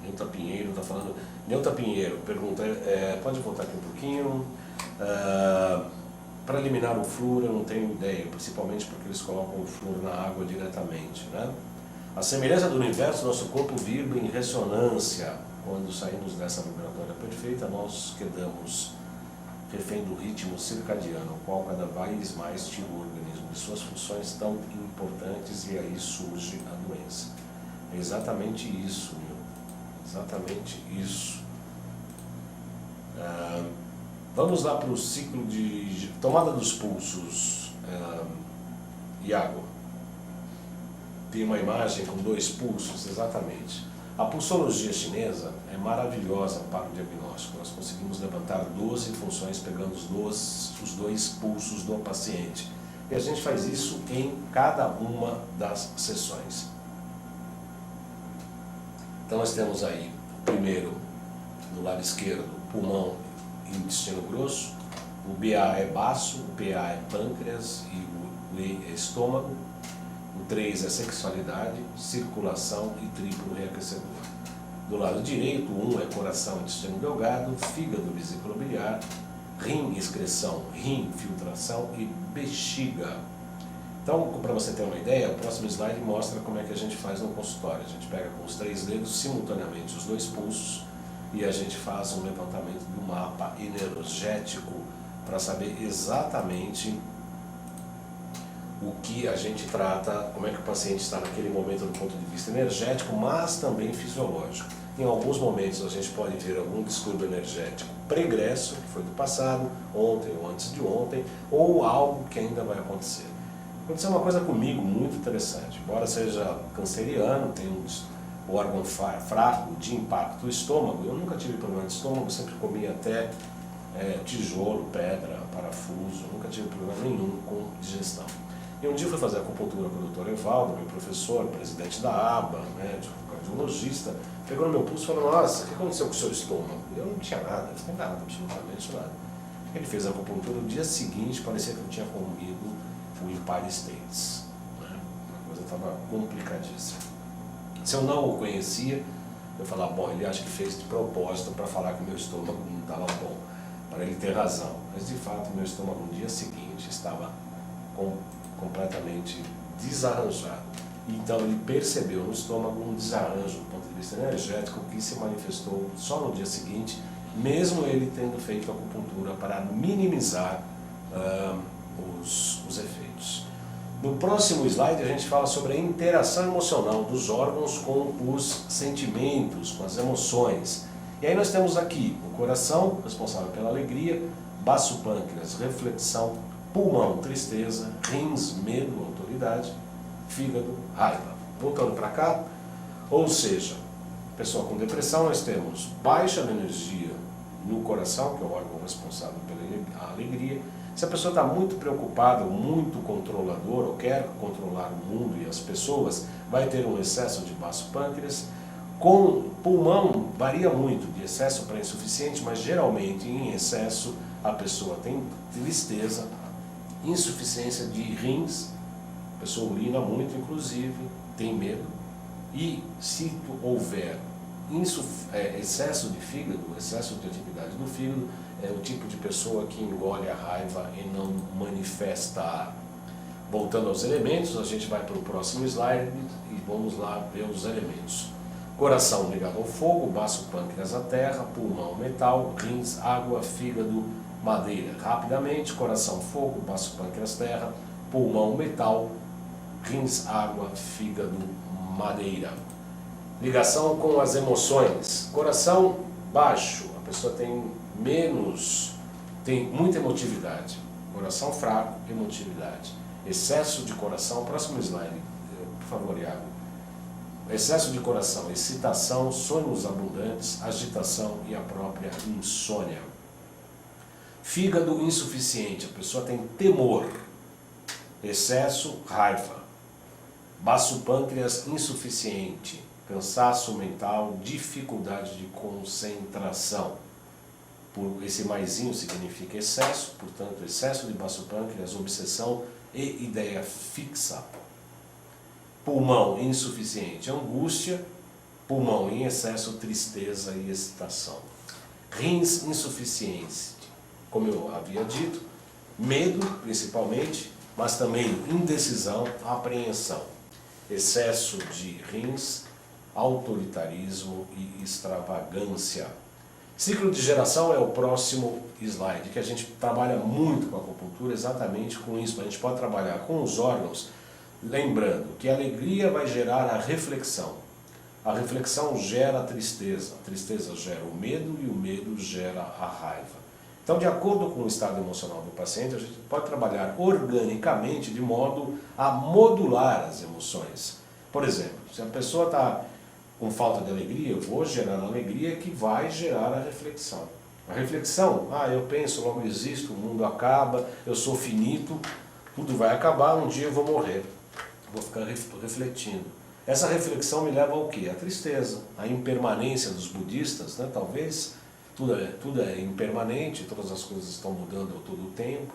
Neuta Pinheiro está falando. Neuta Pinheiro pergunta, pode voltar aqui um pouquinho. Para eliminar o flúor eu não tenho ideia, principalmente porque eles colocam o flúor na água diretamente, né? A semelhança do universo, nosso corpo vibra em ressonância. Quando saímos dessa vibratória perfeita, nós quedamos refém do ritmo circadiano, o qual cada vez mais tira o organismo de suas funções tão importantes, e aí surge a doença. É exatamente isso, meu. Exatamente isso. Vamos lá para o ciclo de tomada dos pulsos. Iago. Tem uma imagem com 2 pulsos, exatamente. A pulsologia chinesa é maravilhosa para o diagnóstico. Nós conseguimos levantar 12 funções pegando os 2 pulsos do paciente. E a gente faz isso em cada uma das sessões. Então nós temos aí, primeiro, no lado esquerdo, pulmão e intestino grosso. O BA é baço, o PA é pâncreas e o E é estômago. O 3 é sexualidade, circulação e triplo reaquecedor. Do lado direito, o 1 é coração, intestino delgado, fígado, vesícula biliar, rim, excreção, rim, filtração e bexiga. Então, para você ter uma ideia, o próximo slide mostra como é que a gente faz no consultório. A gente pega com os 3 dedos simultaneamente os 2 pulsos e a gente faz um levantamento do mapa energético para saber exatamente o que a gente trata, como é que o paciente está naquele momento do ponto de vista energético, mas também fisiológico. Em alguns momentos a gente pode ver algum distúrbio energético pregresso, que foi do passado, ontem ou antes de ontem, ou algo que ainda vai acontecer. Aconteceu uma coisa comigo muito interessante. Embora seja canceriano, tem um órgão fraco de impacto, o estômago, eu nunca tive problema de estômago, sempre comia até tijolo, pedra, parafuso, nunca tive problema nenhum com digestão. E um dia eu fui fazer acupuntura com o Dr. Evaldo, meu professor, presidente da ABA, médico, cardiologista, pegou no meu pulso e falou: nossa, o que aconteceu com o seu estômago? Eu não tinha nada, não tinha nada, absolutamente nada. Ele fez a acupuntura, no dia seguinte parecia que eu tinha comido o Empire States. Né? A coisa estava complicadíssima. Se eu não o conhecia, eu falava, bom, ele acha que fez de propósito para falar que meu estômago não estava bom, para ele ter razão. Mas de fato, meu estômago no dia seguinte estava completamente desarranjado. Então ele percebeu no estômago um desarranjo do ponto de vista energético que se manifestou só no dia seguinte, mesmo ele tendo feito acupuntura para minimizar os efeitos. No próximo slide a gente fala sobre a interação emocional dos órgãos com os sentimentos, com as emoções. E aí nós temos aqui o coração, responsável pela alegria, baço pâncreas, reflexão, pulmão, tristeza, rins, medo, autoridade, fígado, raiva. Voltando para cá, ou seja, Pessoa com depressão, nós temos baixa energia no coração, que é o órgão responsável pela alegria. Se a pessoa está muito preocupada, muito controladora, ou quer controlar o mundo e as pessoas, vai ter um excesso de baço pâncreas. Com pulmão, varia muito, de excesso para insuficiente, mas geralmente em excesso a pessoa tem tristeza, insuficiência de rins, a pessoa urina muito, inclusive, tem medo. E se houver excesso de fígado, excesso de atividade do fígado, é o tipo de pessoa que engole a raiva e não manifesta. Voltando aos elementos, a gente vai para o próximo slide e vamos lá ver os elementos. Coração ligado ao fogo, baço pâncreas à terra, pulmão metal, rins água, fígado madeira. Rapidamente, coração fogo, baço pâncreas terra, pulmão metal, rins água, fígado madeira. Ligação com as emoções. Coração baixo, a pessoa tem muita emotividade. Coração fraco, emotividade. Excesso de coração, próximo slide, por favor, Iago. Excesso de coração, excitação, sonhos abundantes, agitação e a própria insônia. Fígado insuficiente, a pessoa tem temor, excesso, raiva. Baço pâncreas insuficiente, cansaço mental, dificuldade de concentração. Esse maisinho significa excesso, portanto, excesso de baço pâncreas, obsessão e ideia fixa. Pulmão insuficiente, angústia. Pulmão em excesso, tristeza e excitação. Rins insuficiente, como eu havia dito, medo principalmente, mas também indecisão, apreensão. Excesso de rins, autoritarismo e extravagância. Ciclo de geração é o próximo slide, que a gente trabalha muito com a acupuntura exatamente com isso. A gente pode trabalhar com os órgãos, lembrando que a alegria vai gerar a reflexão. A reflexão gera a tristeza gera o medo e o medo gera a raiva. Então, de acordo com o estado emocional do paciente, a gente pode trabalhar organicamente de modo a modular as emoções. Por exemplo, se a pessoa está com falta de alegria, eu vou gerar a alegria que vai gerar a reflexão. A reflexão, eu penso, logo existo, o mundo acaba, eu sou finito, tudo vai acabar, um dia eu vou morrer. Vou ficar refletindo. Essa reflexão me leva ao quê? A tristeza, a impermanência dos budistas, né? Talvez tudo é impermanente, todas as coisas estão mudando a todo tempo,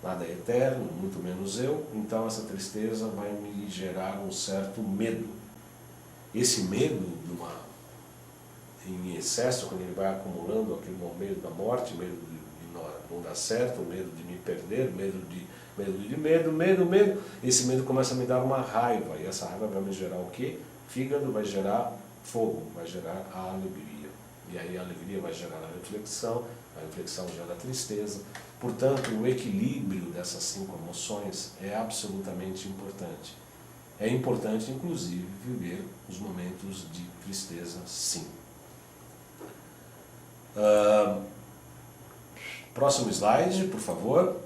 nada é eterno, muito menos eu, então essa tristeza vai me gerar um certo medo. Esse medo, em excesso, quando ele vai acumulando aquele medo da morte, medo de não dar certo, medo de me perder, medo, esse medo começa a me dar uma raiva, e essa raiva vai me gerar o quê? Fígado vai gerar fogo, vai gerar a alegria. E aí a alegria vai gerar a reflexão gera a tristeza. Portanto, o equilíbrio dessas 5 emoções é absolutamente importante. É importante, inclusive, viver os momentos de tristeza, sim. Próximo slide, por favor.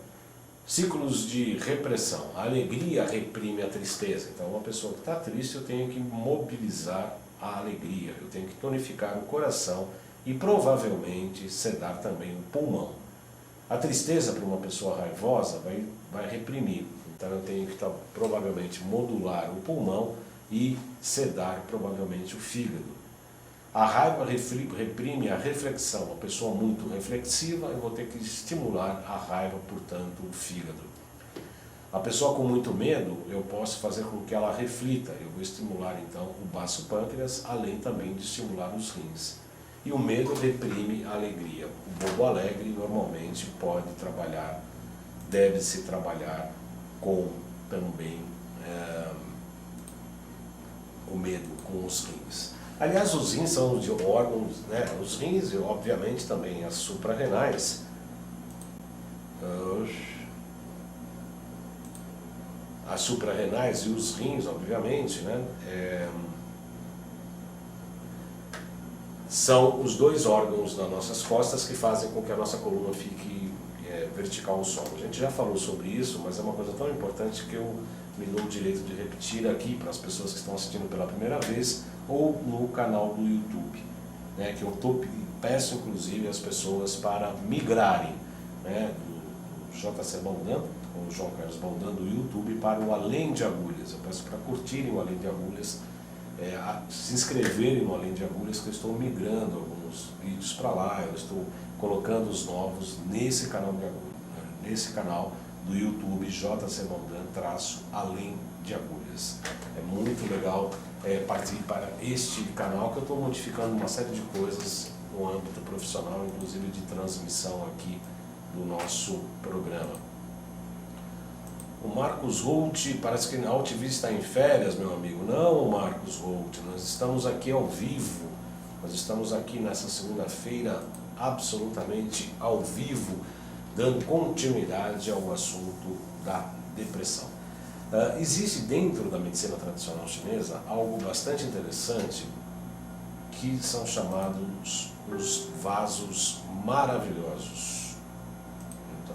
Ciclos de repressão. A alegria reprime a tristeza. Então, uma pessoa que está triste, eu tenho que mobilizar a alegria, eu tenho que tonificar o coração e provavelmente sedar também o pulmão. A tristeza para uma pessoa raivosa vai reprimir, então eu tenho que provavelmente modular o pulmão e sedar provavelmente o fígado. A raiva reprime a reflexão, uma pessoa muito reflexiva, eu vou ter que estimular a raiva, portanto, o fígado. A pessoa com muito medo, eu posso fazer com que ela reflita, eu vou estimular então o baço pâncreas, além também de estimular os rins. E o medo reprime a alegria. O bobo alegre normalmente deve-se trabalhar com também o medo, com os rins. Aliás, os rins são de órgãos, né? Os rins e obviamente também as suprarrenais. As suprarrenais e os rins, obviamente, né? São os 2 órgãos das nossas costas que fazem com que a nossa coluna fique vertical o solo. A gente já falou sobre isso, mas é uma coisa tão importante que eu me dou o direito de repetir aqui para as pessoas que estão assistindo pela primeira vez ou no canal do YouTube, né, que eu peço inclusive as pessoas para migrarem, né, do JC Baldan, com o João Carlos Baldan do YouTube, para o Além de Agulhas. Eu peço para curtirem o Além de Agulhas, se inscreverem no Além de Agulhas, que eu estou migrando alguns vídeos para lá, eu estou colocando os novos nesse canal do YouTube JC Baldan Além de Agulhas. É muito legal partir para este canal, que eu estou modificando uma série de coisas no âmbito profissional, inclusive de transmissão aqui do nosso programa. O Marcos Holt, parece que a AltV está em férias, meu amigo. Não, Marcos Holt, nós estamos aqui ao vivo, nós estamos aqui nessa segunda-feira absolutamente ao vivo, dando continuidade ao assunto da depressão. Existe dentro da medicina tradicional chinesa algo bastante interessante, que são chamados os vasos maravilhosos.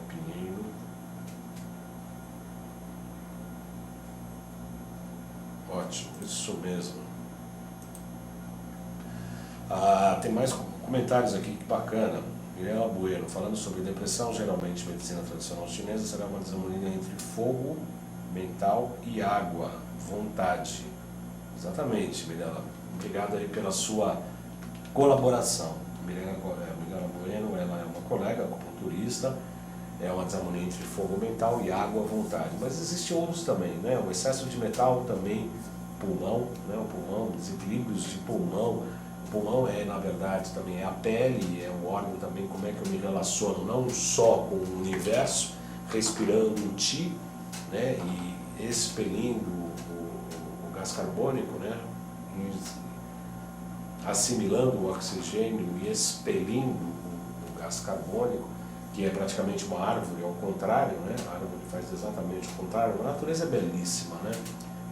Pinheiro. Ótimo, isso mesmo. Tem mais comentários aqui, que bacana. Mirela Bueno, falando sobre depressão, geralmente medicina tradicional chinesa será uma desarmonia entre fogo mental e água, vontade. Exatamente, Mirela. Obrigado aí pela sua colaboração. Mirela Bueno, ela é uma colega acupunturista, é uma desarmonia entre fogo mental e água, vontade. Mas existem outros também, né? O excesso de metal também, pulmão, né? O pulmão, desequilíbrios de pulmão. O pulmão na verdade, também é a pele, é um órgão também, como é que eu me relaciono, não só com o universo, respirando o Qi, né? E expelindo o gás carbônico, né? Assimilando o oxigênio e expelindo o gás carbônico, que é praticamente uma árvore, ao contrário, né? A árvore faz exatamente o contrário. A natureza é belíssima, né?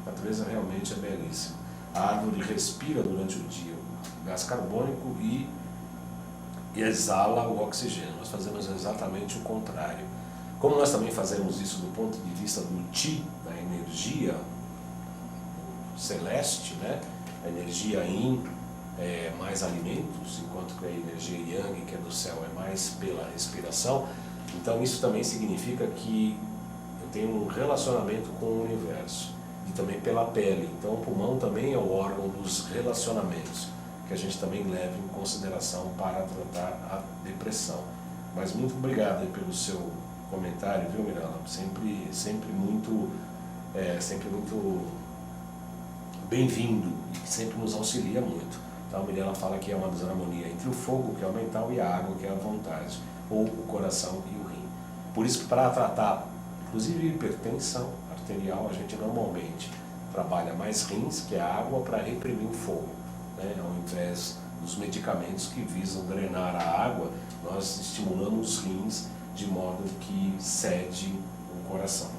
A natureza realmente é belíssima. A árvore respira durante o dia o gás carbônico e exala o oxigênio. Nós fazemos exatamente o contrário. Como nós também fazemos isso do ponto de vista do Qi, da energia celeste, né? A energia Yin é mais alimentos, enquanto que a energia Yang, que é do céu, é mais pela respiração. Então isso também significa que eu tenho um relacionamento com o universo, e também pela pele. Então o pulmão também é o órgão dos relacionamentos, que a gente também leva em consideração para tratar a depressão. Mas muito obrigado aí pelo seu comentário, viu, Mirela? Sempre muito bem-vindo e que sempre nos auxilia muito. Então a Mirela fala que é uma desarmonia entre o fogo, que é o mental, e a água, que é a vontade, ou o coração e o rim. Por isso que para tratar, inclusive hipertensão arterial, a gente normalmente trabalha mais rins, que é a água, para reprimir o fogo, né? Ao invés dos medicamentos que visam drenar a água, nós estimulamos os rins de modo que cede o coração.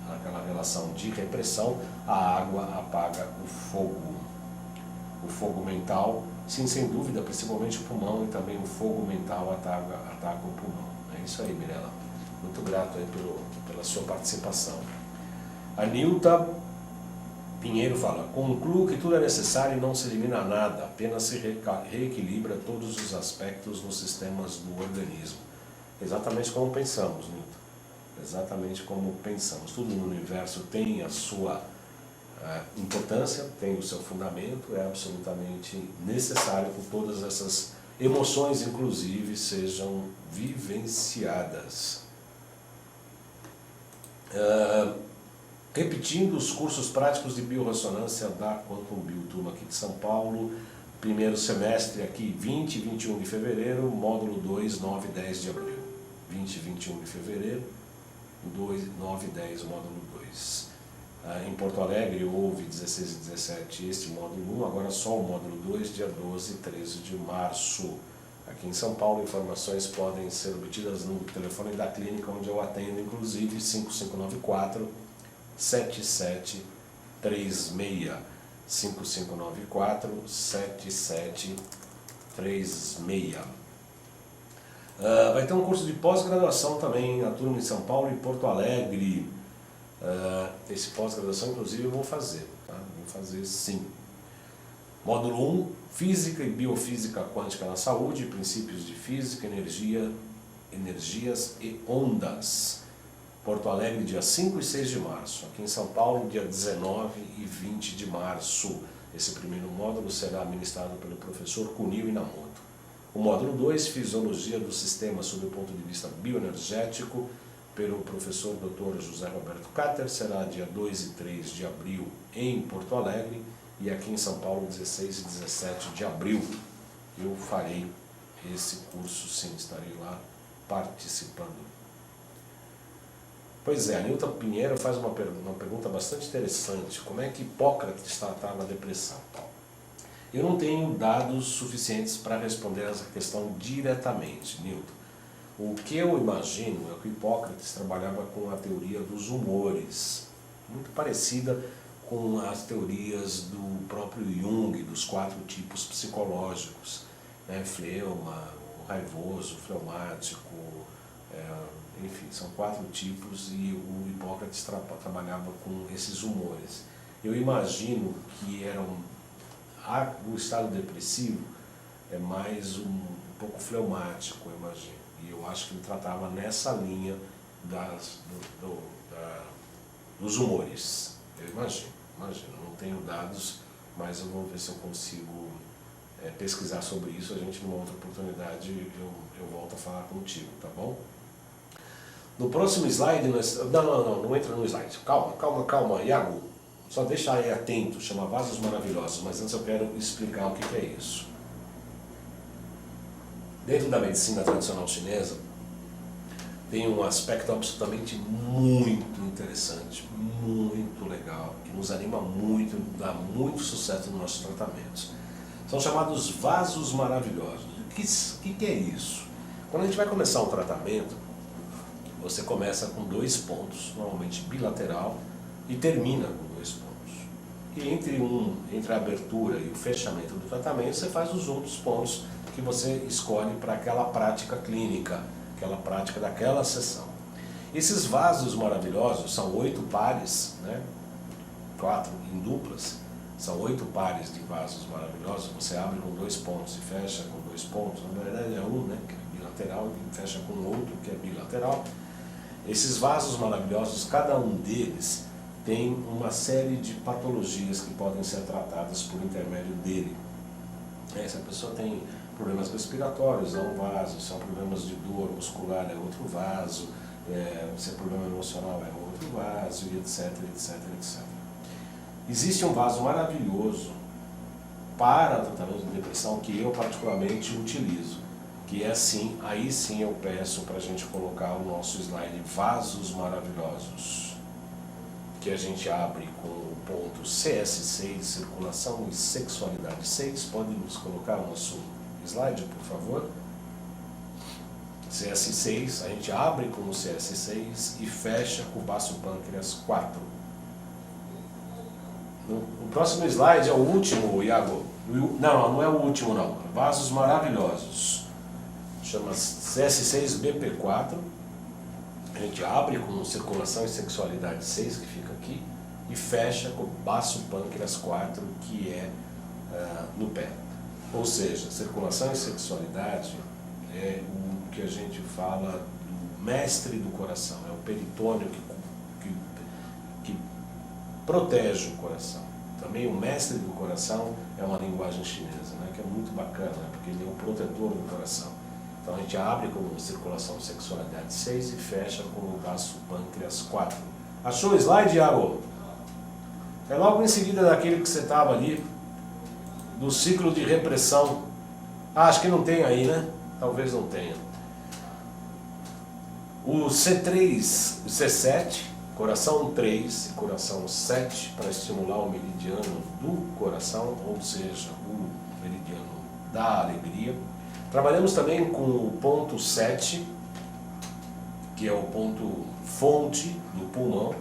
Aquela relação de repressão, a água apaga o fogo. O fogo mental, sim, sem dúvida, principalmente o pulmão, e também o fogo mental ataca o pulmão. É isso aí, Mirela. Muito grato aí pela sua participação. A Nilta Pinheiro fala: concluo que tudo é necessário e não se elimina nada, apenas se reequilibra todos os aspectos nos sistemas do organismo. Exatamente como pensamos, Nilta. Exatamente como pensamos. Tudo no universo tem a sua importância, tem o seu fundamento, é absolutamente necessário que todas essas emoções, inclusive, sejam vivenciadas. Repetindo os cursos práticos de biorressonância da Quantum Bio, turma aqui de São Paulo, primeiro semestre aqui, 20 e 21 de fevereiro, módulo 2, 9 e 10 de abril. 20 e 21 de fevereiro, 9 e 10, módulo 2. Em Porto Alegre houve 16 e 17 este módulo 1, agora só o módulo 2, dia 12 e 13 de março. Aqui em São Paulo, informações podem ser obtidas no telefone da clínica, onde eu atendo, inclusive 5594 7736. 5594 7736. Vai ter um curso de pós-graduação também, a turma em São Paulo e Porto Alegre. Esse pós-graduação, inclusive, eu vou fazer, tá? Vou fazer sim. Módulo 1, Física e Biofísica Quântica na Saúde, Princípios de Física, Energias e Ondas. Porto Alegre, dia 5 e 6 de março. Aqui em São Paulo, dia 19 e 20 de março. Esse primeiro módulo será ministrado pelo professor Kunio Inamoto. O módulo 2, Fisiologia do Sistema sob o ponto de vista bioenergético, pelo professor Dr. José Roberto Cater, será dia 2 e 3 de abril em Porto Alegre e aqui em São Paulo, 16 e 17 de abril. Eu farei esse curso, sim, estarei lá participando. Pois é, a Nilton Pinheiro faz uma pergunta bastante interessante. Como é que Hipócrates tratava a depressão? Eu não tenho dados suficientes para responder essa questão diretamente, Nilton. O que eu imagino é que Hipócrates trabalhava com a teoria dos humores, muito parecida com as teorias do próprio Jung, dos 4 tipos psicológicos, né? Fleuma, o raivoso, o fleumático, enfim, são 4 tipos e o Hipócrates trabalhava com esses humores. Eu imagino que o estado depressivo é mais um pouco fleumático, eu imagino. E eu acho que ele tratava nessa linha dos humores. Eu imagino, não tenho dados, mas eu vou ver se eu consigo pesquisar sobre isso. A gente, numa outra oportunidade, eu volto a falar contigo, tá bom? No próximo slide, não entra no slide. Calma, Iago. Só deixa aí atento, chama Vasos Maravilhosos, mas antes eu quero explicar o que é isso. Dentro da medicina tradicional chinesa, tem um aspecto absolutamente muito interessante, muito legal, que nos anima muito, dá muito sucesso nos nossos tratamentos. São chamados vasos maravilhosos. O que é isso? Quando a gente vai começar um tratamento, você começa com 2 pontos, normalmente bilateral, e termina com 2 pontos. E entre a abertura e o fechamento do tratamento, você faz os outros pontos que você escolhe para aquela prática clínica, aquela prática daquela sessão. Esses vasos maravilhosos são 8 pares, né? 4 em duplas, são 8 pares de vasos maravilhosos. Você abre com 2 pontos e fecha com 2 pontos. Na verdade é um, né, que é bilateral, e fecha com outro que é bilateral. Esses vasos maravilhosos, cada um deles tem uma série de patologias que podem ser tratadas por intermédio dele. Se a pessoa tem problemas respiratórios, é um vaso. Se são problemas de dor muscular, é outro vaso. Se é problema emocional, é outro vaso, e etc, etc, etc. Existe um vaso maravilhoso para o tratamento de depressão que eu particularmente utilizo, que é assim, aí sim eu peço para a gente colocar o nosso slide Vasos Maravilhosos, que a gente abre com o ponto CS6, Circulação e Sexualidade 6. Pode nos colocar o nosso slide, por favor? CS6, a gente abre com o CS6 e fecha com o baço pâncreas 4. O próximo slide é o último, Iago. Não é o último não. Vasos Maravilhosos. Chama CS6BP4. A gente abre com Circulação e Sexualidade 6, que fica aqui, e fecha com o baço pâncreas 4, que é no pé. Ou seja, circulação e sexualidade é o que a gente fala do mestre do coração, é o peritônio que protege o coração. Também o mestre do coração é uma linguagem chinesa, né, que é muito bacana, né, porque ele é o protetor do coração. Então a gente abre com circulação e sexualidade 6 e fecha com o baço pâncreas 4. Achou o slide, Iago? É logo em seguida daquele que você estava ali, do ciclo de repressão. Acho que não tem aí, né? Talvez não tenha. O C3, o C7, coração 3 e coração 7, para estimular o meridiano do coração, ou seja, o meridiano da alegria. Trabalhamos também com o ponto 7, que é o ponto fonte do pulmão,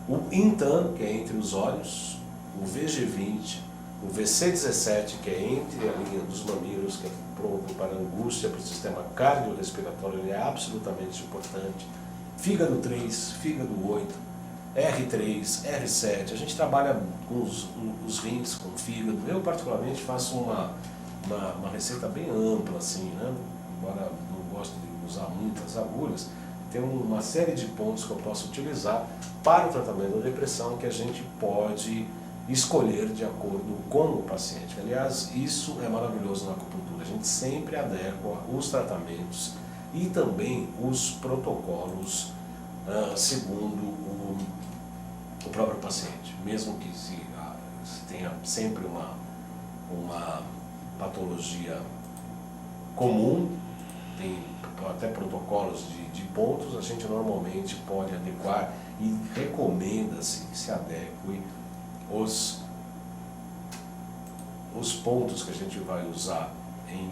o Intan, que é entre os olhos, o VG20, O VC17, que é entre a linha dos mamilos, que é pronto para angústia, para o sistema cardiorrespiratório, ele é absolutamente importante. Fígado 3, fígado 8, R3, R7, a gente trabalha com os rins, com o fígado. Eu particularmente faço uma receita bem ampla, assim, né? Embora não goste de usar muitas agulhas, tem uma série de pontos que eu posso utilizar para o tratamento da depressão que a gente pode escolher de acordo com o paciente. Aliás, isso é maravilhoso na acupuntura, a gente sempre adequa os tratamentos e também os protocolos segundo o próprio paciente, mesmo que se tenha sempre uma patologia comum, tem até protocolos de pontos, a gente normalmente pode adequar e recomenda-se que se adeque os pontos que a gente vai usar em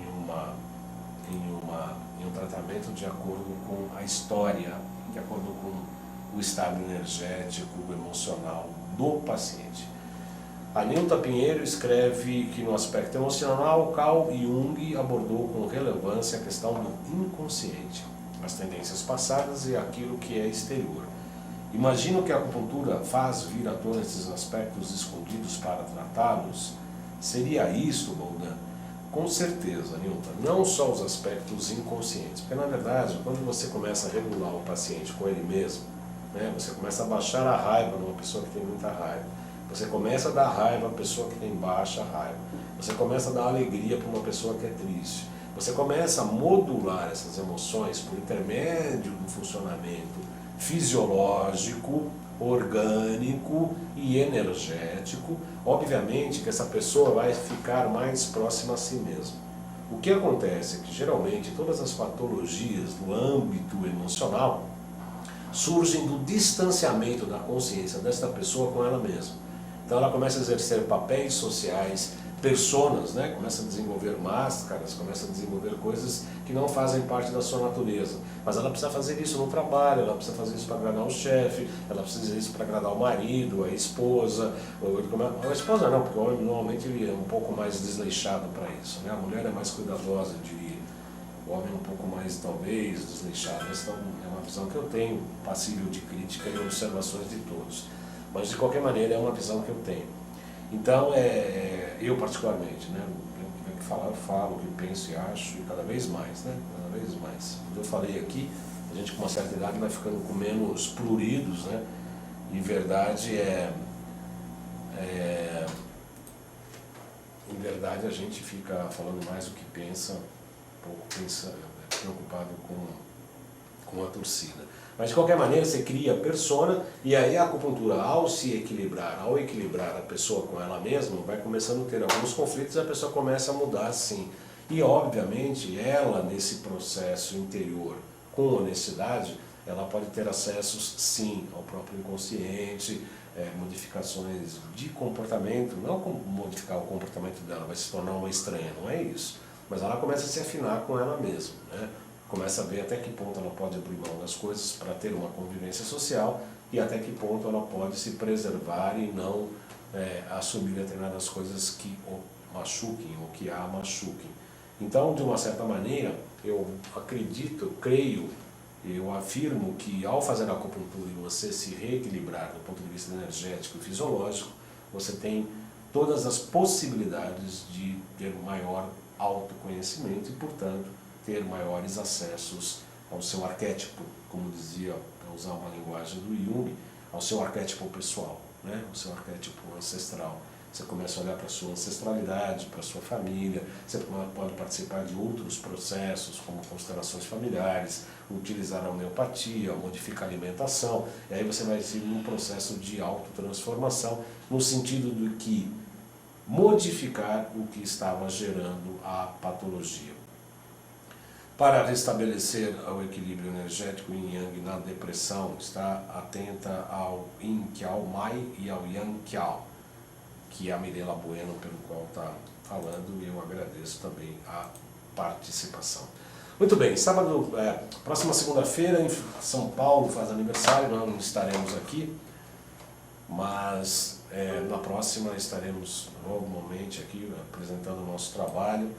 um tratamento de acordo com a história, de acordo com o estado energético, emocional do paciente. A Nilta Pinheiro escreve que no aspecto emocional, Carl Jung abordou com relevância a questão do inconsciente, as tendências passadas e aquilo que é exterior. Imagino que a acupuntura faz vir à tona esses aspectos escondidos para tratá-los? Seria isto, Boldan? Com certeza, Nilton. Não só os aspectos inconscientes, porque na verdade, quando você começa a regular o paciente com ele mesmo, né, você começa a baixar a raiva numa pessoa que tem muita raiva, você começa a dar raiva à pessoa que tem baixa raiva, você começa a dar alegria para uma pessoa que é triste, você começa a modular essas emoções por intermédio do funcionamento fisiológico, orgânico e energético. Obviamente que essa pessoa vai ficar mais próxima a si mesma. O que acontece é que geralmente todas as patologias do âmbito emocional surgem do distanciamento da consciência desta pessoa com ela mesma. Então ela começa a exercer papéis sociais, personas, né? Começa a desenvolver máscaras, começa a desenvolver coisas que não fazem parte da sua natureza. Mas ela precisa fazer isso no trabalho, ela precisa fazer isso para agradar o chefe, ela precisa fazer isso para agradar o marido, a esposa. A esposa não, porque o homem normalmente ele é um pouco mais desleixado para isso, né? A mulher é mais cuidadosa, eu diria. O homem é um pouco mais, talvez, desleixado. Essa é uma visão que eu tenho, passível de crítica e observações de todos. Mas, de qualquer maneira, é uma visão que eu tenho. Então, eu particularmente, né, o que eu falar, eu falo, o que penso e acho, e cada vez mais, né, cada vez mais. Como eu falei aqui, a gente com uma certa idade vai ficando com menos pruridos, né, e verdade em verdade a gente fica falando mais o que pensa, pouco pensa, preocupado com a torcida. Mas de qualquer maneira você cria persona e aí a acupuntura ao equilibrar a pessoa com ela mesma, vai começando a ter alguns conflitos e a pessoa começa a mudar sim. E obviamente ela nesse processo interior com honestidade, ela pode ter acessos sim ao próprio inconsciente, modificações de comportamento, não modificar o comportamento dela, vai se tornar uma estranha, não é isso. Mas ela começa a se afinar com ela mesma, né? Começa a ver até que ponto ela pode abrir mão das coisas para ter uma convivência social e até que ponto ela pode se preservar e não assumir determinadas coisas que o machuquem ou que a machuquem. Então, de uma certa maneira, eu acredito, eu creio, eu afirmo que ao fazer a acupuntura e você se reequilibrar do ponto de vista energético e fisiológico, você tem todas as possibilidades de ter maior autoconhecimento e, portanto, ter maiores acessos ao seu arquétipo, como dizia, para usar uma linguagem do Jung, ao seu arquétipo pessoal, né? Ao seu arquétipo ancestral. Você começa a olhar para a sua ancestralidade, para a sua família, você pode participar de outros processos, como constelações familiares, utilizar a homeopatia, modificar a alimentação, e aí você vai ser num processo de autotransformação, no sentido de que modificar o que estava gerando a patologia. Para restabelecer o equilíbrio energético Yin Yang na depressão, está atenta ao Yin Qiao Mai e ao Yang Qiao, que é a Mirela Bueno, pelo qual está falando, e eu agradeço também a participação. Muito bem, sábado, próxima segunda-feira, em São Paulo faz aniversário, nós não estaremos aqui. mas na próxima estaremos novamente aqui apresentando o nosso trabalho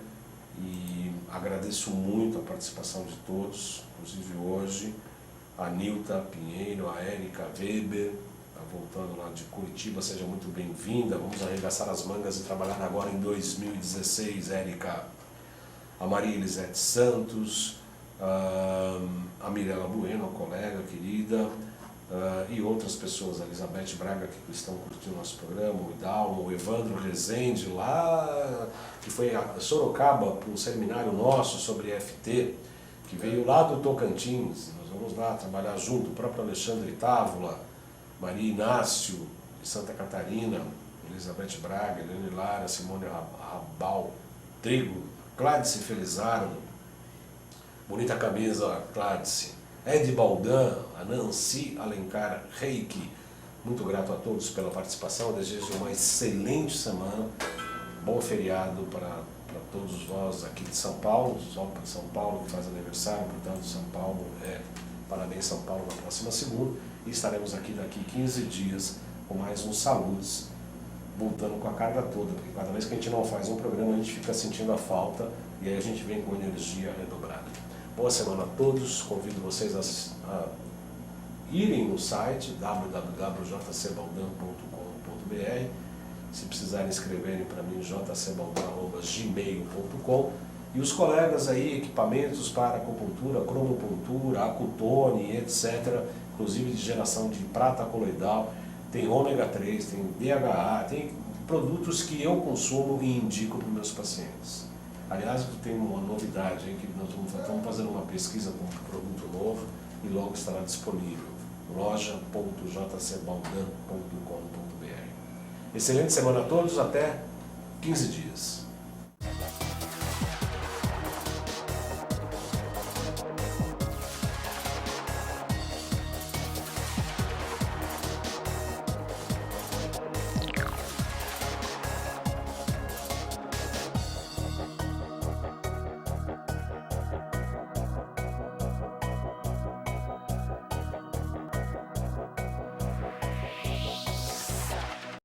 e agradeço muito a participação de todos, inclusive hoje a Nilta Pinheiro, a Érica Weber, tá voltando lá de Curitiba, seja muito bem-vinda, vamos arregaçar as mangas e trabalhar agora em 2016, Érica. A Maria Elisete Santos, a Mirela Bueno, colega querida, e outras pessoas, a Elizabeth Braga, que estão curtindo nosso programa, o Idalmo, o Evandro Rezende, lá, que foi a Sorocaba para um seminário nosso sobre EFT, que veio lá do Tocantins, nós vamos lá trabalhar junto, o próprio Alexandre Távola, Maria Inácio, de Santa Catarina, Elizabeth Braga, Helene Lara, Simone Rabal, Trigo, Cládice Felizardo, bonita camisa Cládice, Ed Baldan, a Nancy Alencar Reiki, muito grato a todos pela participação, desejo uma excelente semana, bom feriado para todos nós aqui de São Paulo, São Paulo que faz aniversário, portanto São Paulo, parabéns São Paulo na próxima segunda, e estaremos aqui daqui 15 dias com mais uns saludos, voltando com a carga toda, porque cada vez que a gente não faz um programa a gente fica sentindo a falta e aí a gente vem com energia redobrada. Boa semana a todos, convido vocês a irem no site www.jcbaldan.com.br, se precisarem escreverem para mim jcbaldan@gmail.com, e os colegas aí, equipamentos para acupuntura, cromopuntura, acutone, etc., inclusive de geração de prata coloidal, tem ômega 3, tem DHA, tem produtos que eu consumo e indico para os meus pacientes. Aliás, tem uma novidade aí, que nós estamos fazendo uma pesquisa com um produto novo e logo estará disponível, loja.jcbaldan.com.br. Excelente semana a todos, até 15 dias.